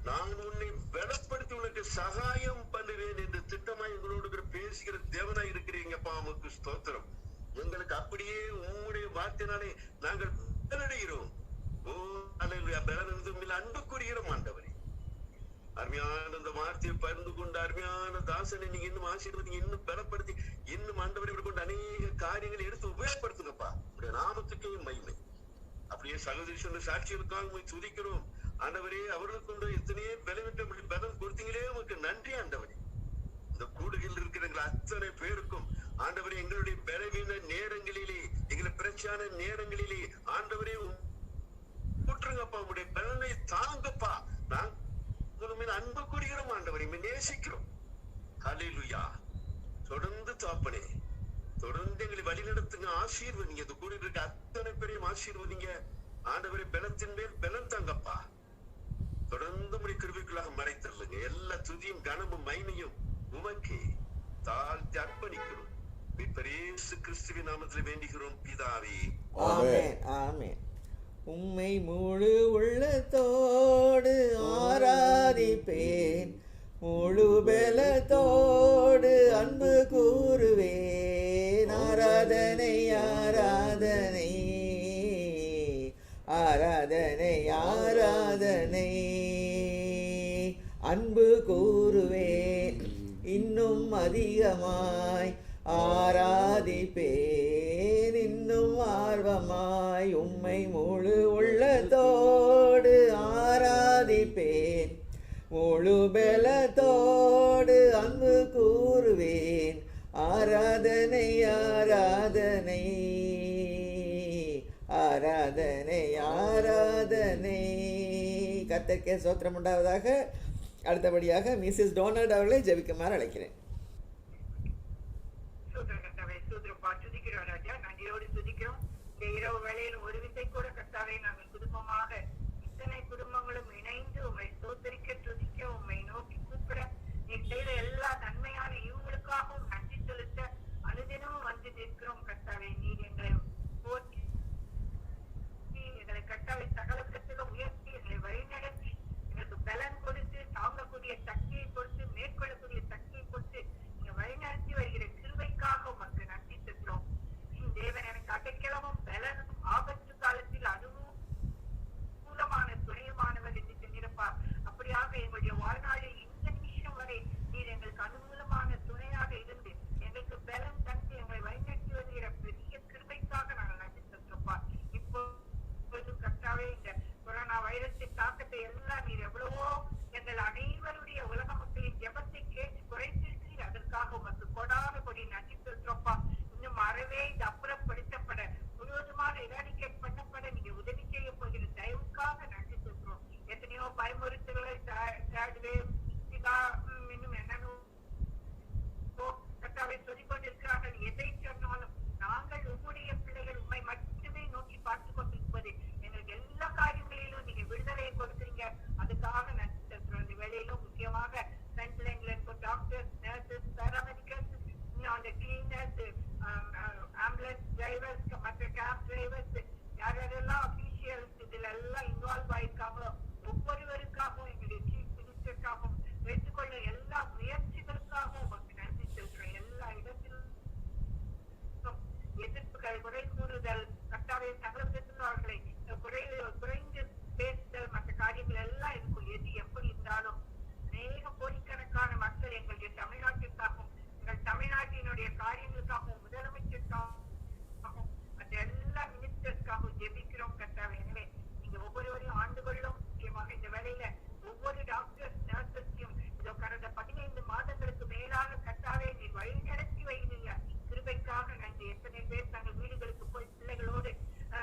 நான் உன்னை பலப்படுத்தி உனக்கு சகாயம் பண்ணுவேன் என்று உமக்கு ஸ்தோத்திரம். எங்களுக்கு அப்படியே உம்முடைய வார்த்தையினாலே நாங்கள் பலனடைகிறோம். ஓ அல்லேலூயா. பலனதும் இல்லை, அன்பு கூறுகிறோம் ஆண்டவரே. அருமையான இந்த வார்த்தையை பகிர்ந்து கொண்ட அருமையான தாசனை நீங்க இன்னும் ஆசீர்வதிங்க, இன்னும் பலப்படுத்தி, இன்னும் ஆண்டவரை கொண்டு அநேக காரியங்களை எடுத்து உபயோகப்படுத்துங்கப்பா. உடைய நாமத்துக்கே மகிமை. அப்படியே சகோதரி சொன்ன சாட்சிகளுக்காக துதிக்கிறோம் ஆண்டவரே. அவர்களுக்கு கொண்டு எத்தனையோ பலவிட்ட பலம் கொடுத்தீங்களே, உமக்கு நன்றி ஆண்டவரே. இந்த கூடுகையில் இருக்கிற அத்தனை பேருக்கும் ஆண்டவரே, எங்களுடைய பலவீன நேரங்களிலே, எங்களை பிரச்சனை நேரங்களிலே ஆண்டவரே கூட்டுருங்கப்பா. உங்களுடைய பலனை தாங்கப்பா. நாங்கள் அன்பு கூறுகிறோம் ஆண்டவரை, நேசிக்கிறோம். ஹல்லேலூயா. தொடர்ந்து தாப்பனே, தொடர்ந்து எங்களை வழி நடத்துங்க, ஆசீர்வதிங்க. இது கூட இருக்க அத்தனை பேரையும் ஆசீர்வதிங்க ஆண்டவரை. பலத்தின் மேல் பலம் தாங்கப்பா. தொடர்ந்து உடைய கிருபைக்குள்ளாக மறைத்தருளுங்க. எல்லா துதியும் கனமும் மைமையும் உமக்கே தாழ்த்தி அர்ப்பணிக்கிறோம். இயேசு கிறிஸ்துவின் நாமத்தில் வேண்டுகிறோம் பிதாவே. ஆமென், ஆமென். உம்மை முழு உள்ளத்தோடு ஆராதிப்பேன், முழு பலத்தோடு அன்பு கூறுவேன். ஆராதனை ஆராதனை ஆராதனை ஆராதனை, அன்பு கூறுவேன் இன்னும் அதிகமாய், ஆராதிப்பேன் இன்னும் ஆர்வமாய். உம்மை முழு உள்ளத்தோடு ஆராதிப்பேன், முழு பலத்தோடு அன்பு கூறுவேன். ஆராதனை ஆராதனை ஆராதனை ஆராதனை. கர்த்தருக்கே ஸ்தோத்திரம் உண்டாவதாக. அடுத்தபடியாக மிஸ்ஸஸ் டொனால்ட் அவர்களை ஜெபிக்குமாறு அழைக்கிறேன். இரவு வேளையில் ஒரு விசை கூட கர்த்தாவே நாங்கள் குடும்பமாக இத்தனை குடும்பங்களும் இணைந்து உம்மை ஸ்தோத்திரிக்க, துதிக்க, உம்மை நோக்கி கூப்பிட, நீ செய்த எல்லா நன்மையான இவங்களுக்காகவும் நன்றி செலுத்த அனுதினமும் வந்து நிற்கிறோம் கர்த்தாவே. நீர் எங்களை போற்றி, எங்களை கர்த்தாவே சகல விதத்திலும் உயர்த்தி, எங்களை வழிநடத்தி, எங்களுக்கு பலன் கொடுத்து, தாங்கக்கூடிய சக்தியை கொடுத்து, மேற்கொள்ளக்கூடிய சக்தியை கொடுத்து நீங்க வழிநடத்தி வருகிற கிருபைக்காக உமக்கு நன்றி செலுத்துகிறோம். தேவன் எனக்கு அடைக்கலமும் பலனும் ஆபத்து காலத்தில் அனுகூலமான துணையுமானவர் என்று சொன்னிருப்பார். அப்படியாக எங்களுடைய வாழ்நாளில் இந்த நிமிஷம் வரை நீர் எங்களுக்கு அனுகூலமான துணையாக இருந்து எங்களுக்கு பலன் தந்து எங்களை வழிநடத்தி வருகிற பெரிய கிருபைக்காக நாங்கள் நன்றி செலுத்திருப்பார். இப்பொழுது கர்த்தாவே, இந்த கொரோனா வைரஸின் தாக்கத்தை எல்லாம் நீர் எவ்வளவோ எங்கள் அனைவருடைய உலக மக்களின் ஜெபத்தை கேட்டு குறைத்திருக்கிறீர். அதற்காக உமக்கு கொடாத கொடி நன்றி செலுத்திருப்பா. இன்னும் அறவே இது அப்புறப்படுத்தப்பட, முழுவதுமாக எராடிகேட் பண்ணப்பட நீங்க உதவி செய்ய போகிற தயவுக்காக நன்றி சொல்றோம். எத்தனையோ பயமுறுத்தல்களை இன்னும் என்னன்னு கர்த்தாவை சொல்லிக் கொண்டிருக்கிறார்கள். எதை சொன்னாலும் நாங்கள் உம்முடைய பிள்ளைகள் உண்மை மட்டுமே நோக்கி பார்த்து கொண்டிருப்பது, எங்களுக்கு எல்லா காரியங்களிலும் நீங்க விடுதலையை கொடுக்குறீங்க. அதுக்காக நன்றி சொல்றோம். இந்த வேலையிலும் முக்கியமாக ஃப்ரண்ட் லைன்ல இருக்கும் டாக்டர்ஸ், நர்சஸ், பேராமெடிக்கல்ஸ், அந்த கிளீனர்ஸ், ஆம்புலன்ஸ் டிரைவர்ஸ், மற்ற கேப் டிரைவர்ஸ், யாரெல்லாம் அபிஷியல்ஸ் இதுல எல்லாம் இன்வால்வ் ஆயிருக்காங்களோ ஒவ்வொருவருக்காகவும், எங்களுடைய சீஃப் மினிஸ்டருக்காகவும், எடுத்துக்கொள்ள எல்லா முயற்சிகளுக்காகவும் உங்களுக்கு நன்றி செலுத்துறோம். எல்லா இடத்திலும் எதிர்ப்புகள், குறை கூறுதல், கர்த்தாவே சகல விதத்தினர்களை குறைந்து பேசுதல், மற்ற காரியங்கள் எல்லாம் இருக்கும். எது எப்படி இருந்தாலும் அநேக கோடிக்கணக்கான மக்கள் எங்களுடைய தமிழ்நாட்டிற்காகவும், எங்கள் தமிழ்நாட்டினுடைய காரியங்களுக்காகவும், முதலமைச்சருக்காகவும், மற்ற எல்லா மினிஸ்டர்ஸ்க்காகவும் ஜெபிக்கிறோம் கர்த்தாவே. எனவே நீங்க ஒவ்வொருவரையும் ஆண்டு கொள்ளும். முக்கியமாக இந்த வேலையில ஒவ்வொரு டாக்டர்ஸ், நர்சஸையும் இதோ கடந்த 15 மாதங்களுக்கு மேலாக கர்த்தாவே நீ வழி நடத்தி வைக்கிறீங்க. கிருபைக்காக நன்றி. எத்தனை பேர் தங்கள் வீடுகளுக்கு போய் பிள்ளைகளோடு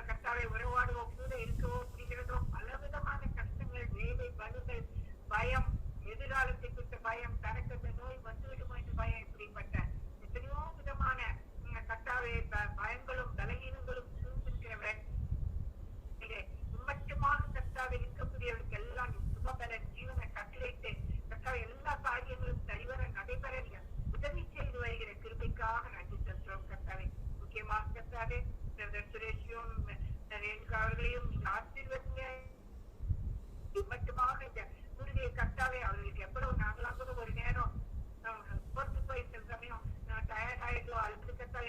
கர்த்தாவே உறவாடுவோ, கூட இருக்கவோ முடிகிறதோ, பலவிதமான கஷ்டங்கள், வேலை பலுகள், பயம், எதிர்காலத்தை குறித்த பயம், தனக்கு அந்த நோய் வந்துவிடுமோ என்று பயம், இப்படிப்பட்ட எத்தனையோ விதமான கர்த்தாவே பயங்களும் பலகீனங்களும் சூழ்ந்திருக்கிறவர் உண்மட்டமாக கர்த்தாவே இருக்கக்கூடியவர்களுக்கு எல்லாம் சுகபலன் ஜீவனை கட்டளைத்து கர்த்தாவே எல்லா காரியங்களும் சரிவர நடைபெற உதவி செய்து வருகிற கிருபைக்காக நன்றி செலுத்துறோம் கர்த்தாவே. முக்கியமாக கர்த்தாவே சுரேஷையும் ரேணுகா அவர்களையும் நீங்க ஆசீர்வதிங்க. மட்டுமாக இந்த குருதியை கர்த்தாவே அவர்களுக்கு எவ்வளவு நாங்களாக கூட ஒரு நேரம் பொறுத்து போய் சில சமயம் டயர்ட் ஆயிடுவோம், அழுத்தத்தால்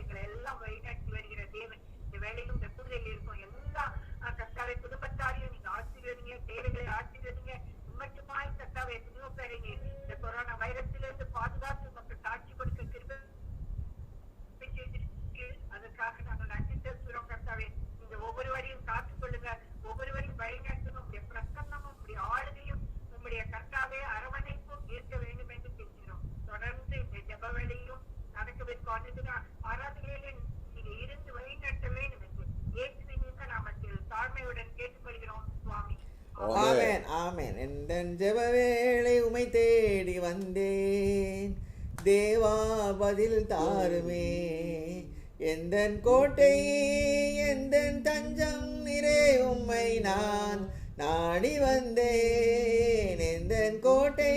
எங்களை எல்லாம் வழிநடத்தி வருகிற தேவன். இந்த வேலையிலும் இந்த கூடுதலில் இருக்கும் எல்லா கர்த்தாவை குடும்பத்தாரையும் நீங்க ஆசீர்வதிங்க, தேவைகளை ஆசீர்வதிங்க. மட்டுமாய் கர்த்தாவை எத்தனையோ பேரை இந்த கொரோனா வைரஸிலிருந்து பாதுகாத்து மக்கள் சாட்சி கொடுக்க கிருபை செய்திருக்கு. அதற்காக நாங்கள் நன்றி செலுத்துகிறோம் கர்த்தாவே. நீங்க ஒவ்வொருவரையும் காத்துக் கொள்ளுங்க, ஒவ்வொருவரையும் வழிநடத்தணும். உங்களுடைய பிரசன்னமும் உங்களுடைய ஆளுகையும் உங்களுடைய கர்த்தாவே அரவணைப்பும் இருக்க வேண்டும் என்று பேசுகிறோம். தொடர்ந்து இந்த ஜெப வேளையிலும் நடக்கவிருக்கும் ஆராதனையிலும் நீங்க இருந்து வழிநடத்த வேண்டும் என்று இயேசுவின் இந்த நாமத்தில் தாழ்மையுடன் கேட்டுக்கொள்கிறோம் சுவாமி. ஆமென் ஆமென். எந்தன் ஜெப வேளை உமை தேடி வந்தேன், தேவா பதில் தாருமே. எந்தன் கோட்டை எந்தன் தஞ்சம் நிறை உம்மை நான் நாடி வந்தேன். எந்தன் கோட்டை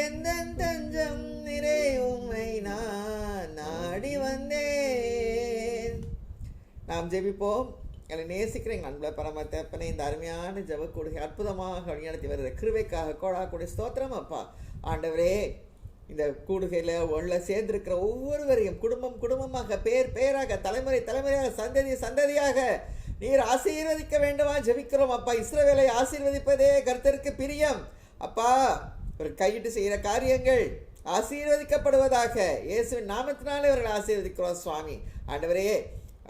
எந்தன் தஞ்சம் நிறை உம்மை நான் நாடி வந்தேன். நாம் ஜெபிப்போம். எங்களை நேசிக்கிற எங்கள் அன்புள்ள பரம தகப்பனே, இந்த அருமையான ஜெப கூடுகை அற்புதமாக வழிநடத்தி வருகிற கிருபைக்காக கோடாக்குடி ஸ்தோத்திரம் அப்பா. ஆண்டவரே, இந்த கூடுகையில் உள்ள சேர்ந்திருக்கிற ஒவ்வொருவரையும் குடும்பம் குடும்பமாக பேர் பேராக தலைமுறை தலைமுறையாக சந்ததி சந்ததியாக நீர் ஆசீர்வதிக்க வேண்டுமா ஜெபிக்கிறோம் அப்பா. இஸ்ரவேலை ஆசீர்வதிப்பதே கர்த்தருக்கு பிரியம் அப்பா. ஒரு கையிட்டு செய்கிற காரியங்கள் ஆசீர்வதிக்கப்படுவதாக இயேசுவின் நாமத்தினாலே அவர்கள் ஆசீர்வதிக்கிறோம் சுவாமி. ஆண்டவரே,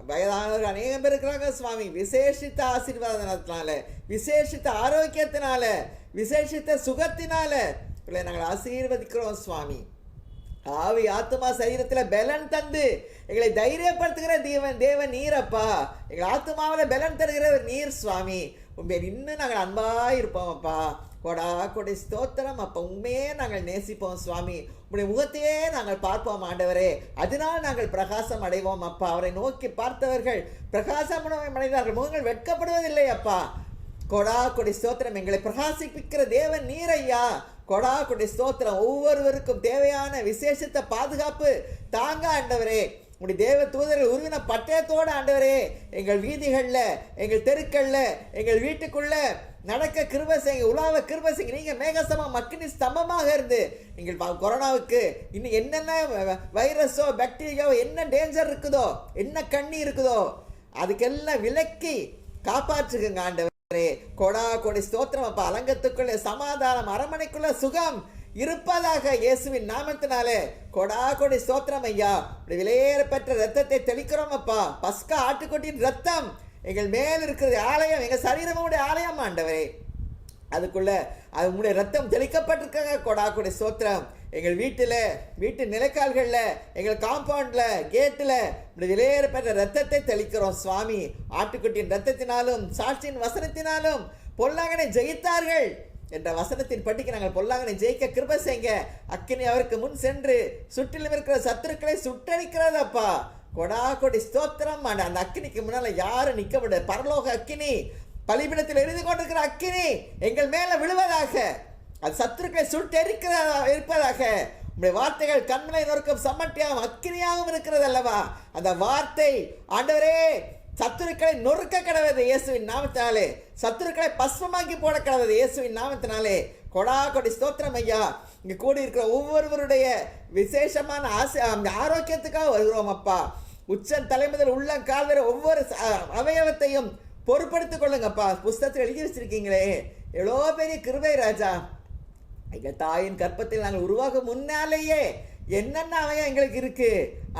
வயதானவர்கள் அநேகம் பேர் இருக்கிறாங்க சுவாமி. விசேஷித்த ஆசீர்வாதத்தினால, விசேஷித்த ஆரோக்கியத்தினால, விசேஷித்த சுகத்தினால இவர்களை நாங்கள் ஆசீர்வதிக்கிறோம் சுவாமி. ஆவி ஆத்மா சரீரத்தில் பலன் தந்து எங்களை தைரியப்படுத்துகிற தேவன் நீரப்பா. எங்கள் ஆத்மாவில் பலன் தருகிறவர் நீர் சுவாமி. உண்மையை இன்னும் நாங்கள் அன்பாக இருப்போம் அப்பா. கொடா கொடை ஸ்தோத்திரம் அப்பா. உண்மையே நாங்கள் நேசிப்போம் சுவாமி. உங்களுடைய முகத்தையே நாங்கள் பார்ப்போம் ஆண்டவரே. அதனால் நாங்கள் பிரகாசம் அடைவோம் அப்பா. அவரை நோக்கி பார்த்தவர்கள் பிரகாசம் அடைந்தார்கள், முகங்கள் வெட்கப்படுவதில்லை அப்பா. கொடா கொடை ஸ்தோத்திரம். எங்களை பிரகாசிப்பிக்கிற தேவன் நீர் ஐயா. கொடா கொடை ஸ்தோத்திரம். ஒவ்வொருவருக்கும் தேவையான விசேஷத்த பாதுகாப்பு தாங்க ஆண்டவரே. உங்களுடைய தேவ தூதர்கள் உருவின பட்டயத்தோடு ஆண்டவரே எங்கள் வீதிகளில், எங்கள் தெருக்களில், எங்கள் வீட்டுக்குள்ள நடக்க கிருபை செய்யுங்க, உலாவ கிருபை செய்யுங்க. நீங்கள் மேகசமாக மக்கினி ஸ்தம்பமாக இருந்து நீங்கள் கொரோனாவுக்கு இன்னும் என்னென்ன வைரஸோ பாக்டீரியாவோ என்ன டேஞ்சர் இருக்குதோ, என்ன கண்ணி இருக்குதோ அதுக்கெல்லாம் விலக்கி காப்பாற்றுக்குங்க ஆண்டவரே. கொடா கொடை ஸ்தோத்திரம் அப்பா. அலங்கத்துக்குள்ள சமாதானம், அரமனைக்குள்ள சுகம் இருப்பதாக இயேசுவின் நாமத்தினாலே கொடா கொடி ஸ்தோத்திரம் ஐயா. விலையேற பெற்ற ரத்தத்தை தெளிக்கிறோம் அப்பா. பஸ்கா ஆட்டுக்குட்டியின் ரத்தம் எங்கள் மேல் இருக்கிற ஆலயம், எங்கள் சரீரமுடைய ஆலயம் ஆண்டவரே. அதுக்குள்ள அது உங்களுடைய ரத்தம் தெளிக்கப்பட்டிருக்காங்க. கொடா கொடி ஸ்தோத்திரம். எங்கள் வீட்டில், வீட்டு நிலைக்கால்களில், எங்கள் காம்பவுண்டில், கேட்டில் விலையேற பெற்ற ரத்தத்தை தெளிக்கிறோம் சுவாமி. ஆட்டுக்குட்டியின் ரத்தத்தினாலும் சாட்சியின் வசனத்தினாலும் பொல்லாங்கனை ஜெயித்தார்கள் என்ற வசனத்தின் படிக்க நாங்கள் பொல்லாங்கனை ஜெயிக்க கிருபை செய்யுங்க. அக்கினி அவருக்கு முன் சென்று சுற்றிலும் இருக்கிற சத்துருக்களை சுட்டரிக்கிறதப்பா. கொடா கொடி ஸ்தோத்திரம். அந்த அக்கினிக்கு முன்னால யாரும் நிற்க முடியாது. பரலோக அக்கினி, பலிபீடத்தில் எரிந்து கொண்டிருக்கிற அக்கினி எங்கள் மேல விழுவதாக, அது சத்துருக்களை சுட்டரிக்கிறதா இருப்பதாக. உங்களுடைய வார்த்தைகள் கண்மலை நொறுக்கும் சம்மட்டியாகவும் அக்கினியாகவும் இருக்கிறது அல்லவா. அந்த வார்த்தை ஆண்டவரே சத்துருக்களை நொறுக்க கடவுது இயேசுவின் நாமத்தினாலே. சத்துருக்களை பஸ்மமாக்கி போட கடவுது இயேசுவின் நாமத்தினாலே. கொடா கொடி ஸ்தோத்திரம் ஐயா. இங்கே கூடி இருக்கிற ஒவ்வொருவருடைய விசேஷமான ஆரோக்கியத்துக்காக வருகிறோம் அப்பா. உச்சம் தலைமுதல் உள்ளம் கால் வரை ஒவ்வொரு அவயவத்தையும் பொறுப்படுத்திக் கொள்ளுங்கப்பா. புஸ்தகத்தில் எழுதி வச்சிருக்கீங்களே, எவ்வளோ பெரிய கிருபை ராஜா. எங்கள் தாயின் கற்பத்தில் நாங்கள் உருவாகும் முன்னாலேயே என்னென்ன அவயம் எங்களுக்கு இருக்கு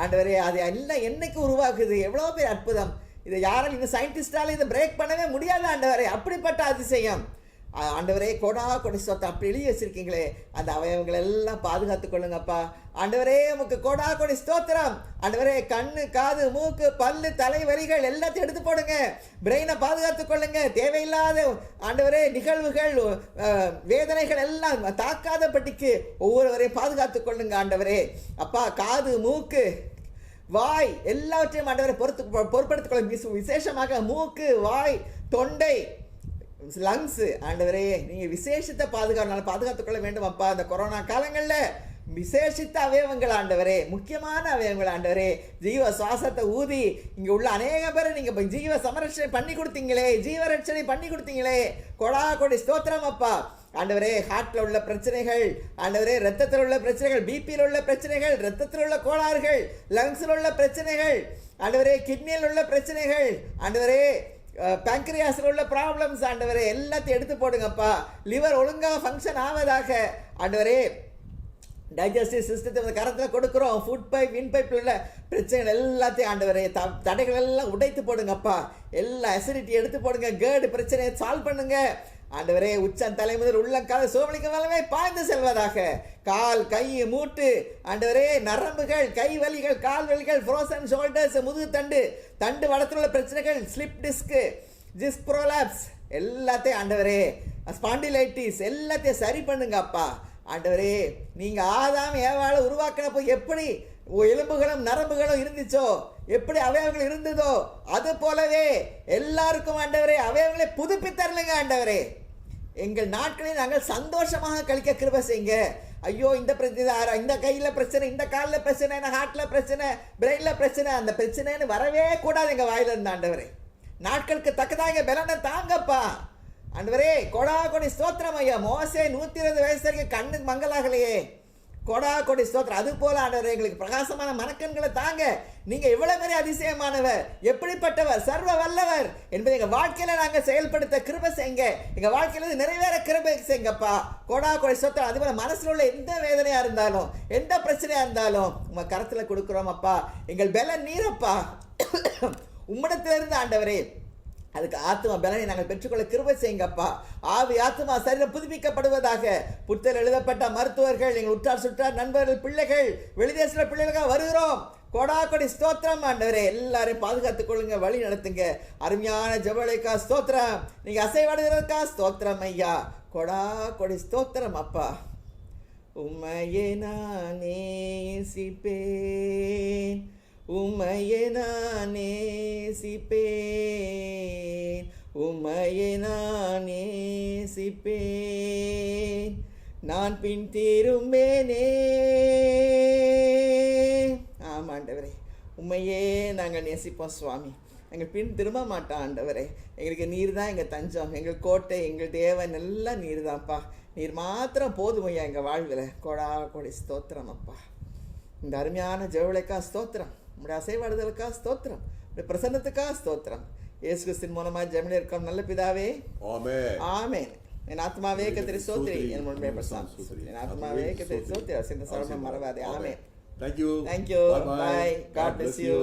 ஆண்டவரே, அது எல்லாம் என்னைக்கு உருவாக்குது. எவ்வளோ பெரிய அற்புதம். இதை யாரும் இந்த சயின்டிஸ்டால இதை பிரேக் பண்ணவே முடியாது ஆண்டவரே. அப்படிப்பட்ட அதிசயம் ஆண்டவரே. கொடா கொடி ஸ்தோத்திரம். அப்படி எழுதி வச்சிருக்கீங்களே, அந்த அவயவங்களை எல்லாம் பாதுகாத்துக் கொள்ளுங்கப்பா ஆண்டவரே. உமக்கு கொடா கொடி ஸ்தோத்திரம் ஆண்டவரே. கண்ணு, காது, மூக்கு, பல்லு, தலைவலிகள் எல்லாத்தையும் எடுத்து போடுங்க. பிரெயினை பாதுகாத்துக் கொள்ளுங்க. தேவையில்லாத ஆண்டவரே நிகழ்வுகள், வேதனைகள் எல்லாம் தாக்காதபடிக்கு ஒவ்வொருவரையும் பாதுகாத்துக் கொள்ளுங்க ஆண்டவரே. அப்பா, காது, மூக்கு, வாய் எல்லாவற்றையும் ஆண்டவரை பொறுப்படுத்திக் கொள்ளுங்க. விசேஷமாக மூக்கு, வாய், தொண்டை, லங்ஸ் ஆண்டவரே நீங்கள் விசேஷத்தை பாதுகாத்துக் கொள்ள வேண்டும் அப்பா. அந்த கொரோனா காலங்களில் விசேஷித்த அவயவங்கள் ஆண்டவரே, முக்கியமான அவயவங்கள் ஆண்டவரே. ஜீவ சுவாசத்தை ஊதி இங்கே உள்ள அநேக பேரை நீங்கள் ஜீவ சமரட்சணை பண்ணி கொடுத்தீங்களே, ஜீவரட்சணை பண்ணி கொடுத்தீங்களே. கொடா கொடி ஸ்தோத்திரம் அப்பா. ஆண்டவரே ஹார்ட்ல உள்ள பிரச்சனைகள், ஆண்டவரே ரத்தத்தில் உள்ள பிரச்சனைகள், பிபியில் உள்ள பிரச்சனைகள், ரத்தத்தில் உள்ள கோளாறுகள், லங்ஸில் உள்ள பிரச்சனைகள், ஆண்டவரே கிட்னியில் உள்ள பிரச்சனைகள், ஆண்டவரே பேங்க்ரியாஸில் உள்ள ப்ராப்ளம்ஸ், ஆண்டவரே எல்லாத்தையும் எடுத்து போடுங்கப்பா. லிவர் ஒழுங்காக ஃபங்க்ஷன் ஆவதாக ஆண்டவரே. டைஜஸ்டிவ் சிஸ்டத்தை கரத்தில் கொடுக்குறோம். ஃபுட் பைப், வின் பைப்பில் உள்ள பிரச்சனைகள் எல்லாத்தையும் ஆண்டவரே தடைகள் எல்லாம் உடைத்து போடுங்கப்பா. எல்லா அசிடிட்டி எடுத்து போடுங்க. கேர்டு பிரச்சனையை சால்வ் பண்ணுங்க ஆண்டவரே. உச்சம் தலை முதல் உள்ளங்கால சோவலிக்கு வல்லமை பாய்ந்து செல்வதாக. கால், கை, மூட்டு, ஆண்டவரே நரம்புகள், கை வலிகள், கால் வலிகள், ஃப்ரோசன் ஷோல்டர்ஸ், முதுகு தண்டு, தண்டு வளத்தில் உள்ள பிரச்சனைகள், ஸ்லிப் டிஸ்க் ப்ரோலாப்ஸ் எல்லாத்தையும் ஆண்டவரே, ஸ்பாண்டிலைட்டிஸ் எல்லாத்தையும் சரி பண்ணுங்க அப்பா. ஆண்டவரே நீங்க ஆதாம் ஏவாள உருவாக்கினப்போ எப்படி எலும்புகளும் நரம்புகளும் இருந்துச்சோ, எப்படி அவயவங்கள் இருந்ததோ, அது போலவே எல்லாருக்கும் ஆண்டவரே அவயவங்களை புதுப்பித்தரலுங்க ஆண்டவரே. எங்கள் நாட்களை நாங்கள் சந்தோஷமாக கழிக்க கிருபை செய்யுங்க. ஐயோ இந்த பிரச்சனை, இந்த கையில் பிரச்சனை, இந்த காலில் பிரச்சனை, ஹார்ட்டில் பிரச்சனை, பிரெயினில் பிரச்சனை, அந்த பிரச்சனைன்னு வரவே கூடாது எங்கள் வாயில இருந்து ஆண்டவரே. நாட்களுக்கு தக்கதாக பலனை தாங்கப்பா ஆண்டவரே. கொடா கொடி ஸ்தோத்திரம் ஐயா. மோசே 120 வயசு வரைக்கும் கண்ணுக்கு மங்களாகலையே, கொடா கொடி ஸ்தோத்திரம். அது போல ஆண்டவரே எங்களுக்கு பிரகாசமான மனக்கண்களை தாங்க. நீங்க எவ்வளவு பெரிய அதிசயமானவர், எப்படிப்பட்டவர், சர்வ வல்லவர் என்பதை எங்க வாழ்க்கையில நாங்க செயல்படுத்த கிருபை செய்யுங்க. எங்க வாழ்க்கையில நிறைவேற கிருபை செய்யுங்கப்பா. கொடா கொடி ஸ்தோத்திரம். அது போல மனசுல உள்ள எந்த வேதனையா இருந்தாலும், எந்த பிரச்சனையா இருந்தாலும் உங்க கரத்துல கொடுக்கிறோம் அப்பா. எங்கள் பலன் நீரப்பா, உம்மிடத்திலிருந்து ஆண்டவரே. அதுக்கு ஆத்மா பலனை நாங்கள் பெற்றுக்கொள்ள கிருபை செய்யுங்கப்பா. ஆவி ஆத்மா சரீரம் புதுப்பிக்கப்படுவதாக. புத்தல் எழுதப்பட்ட மருத்துவர்கள், எங்கள் உற்றார் சுற்றார் நண்பர்கள், பிள்ளைகள், வெளிதேச பிள்ளைகளுக்காக வருகிறோம். கொடா கொடி ஸ்தோத்திரம் ஆண்டவரே. எல்லாரையும் பாதுகாத்துக் கொள்ளுங்க, வழி நடத்துங்க. அருமையான ஜெபங்களுக்கா ஸ்தோத்திரம். நீங்க அசைவாடுகிறதுக்கா ஸ்தோத்திரம் ஐயா. கொடா கொடி ஸ்தோத்திரம் அப்பா. உம்மையே நான் நேசிப்பேன், உம்மையே நான் நேசிப்பேன், உம்மையே நான் நேசிப்பேன், நான் பின் திரும்பேனே. ஆமாண்டவரே, உம்மையே நாங்கள் நேசிப்போம் சுவாமி. எங்கள் பின் திரும்ப மாட்டோம் ஆண்டவரே. எங்களுக்கு நீர் தான் எங்கள் தஞ்சம், எங்கள் கோட்டை, எங்கள் தேவன் எல்லாம் நீர் தான்ப்பா. நீர் மாத்திரம் போதுமையா எங்கள் வாழ்வில். கொடா கொடி ஸ்தோத்திரம் அப்பா. இந்த அருமையான ஜெபங்களுக்கா ஸ்தோத்திரம். உங்களுடைய அசைவாடுதலுக்கா ஸ்தோத்திரம். உங்களுடைய பிரசன்னத்துக்கா ஸ்தோத்திரம். இயேசு கிறிஸ்துவின் மூலமா ஜெபம் இருக்கும் நல்ல பிதாவே, ஆமென். ஆமென். என் ஆத்மாவே கர்த்தரை ஸ்தோத்திரி, என் முழுமையை பிரசனம். என் ஆத்மாவே கர்த்தரை ஸ்தோத்திரி, சிந்த சர்வம் மறவாதே. ஆமென். Thank you. Thank you. Bye-bye. Bye. God bless you.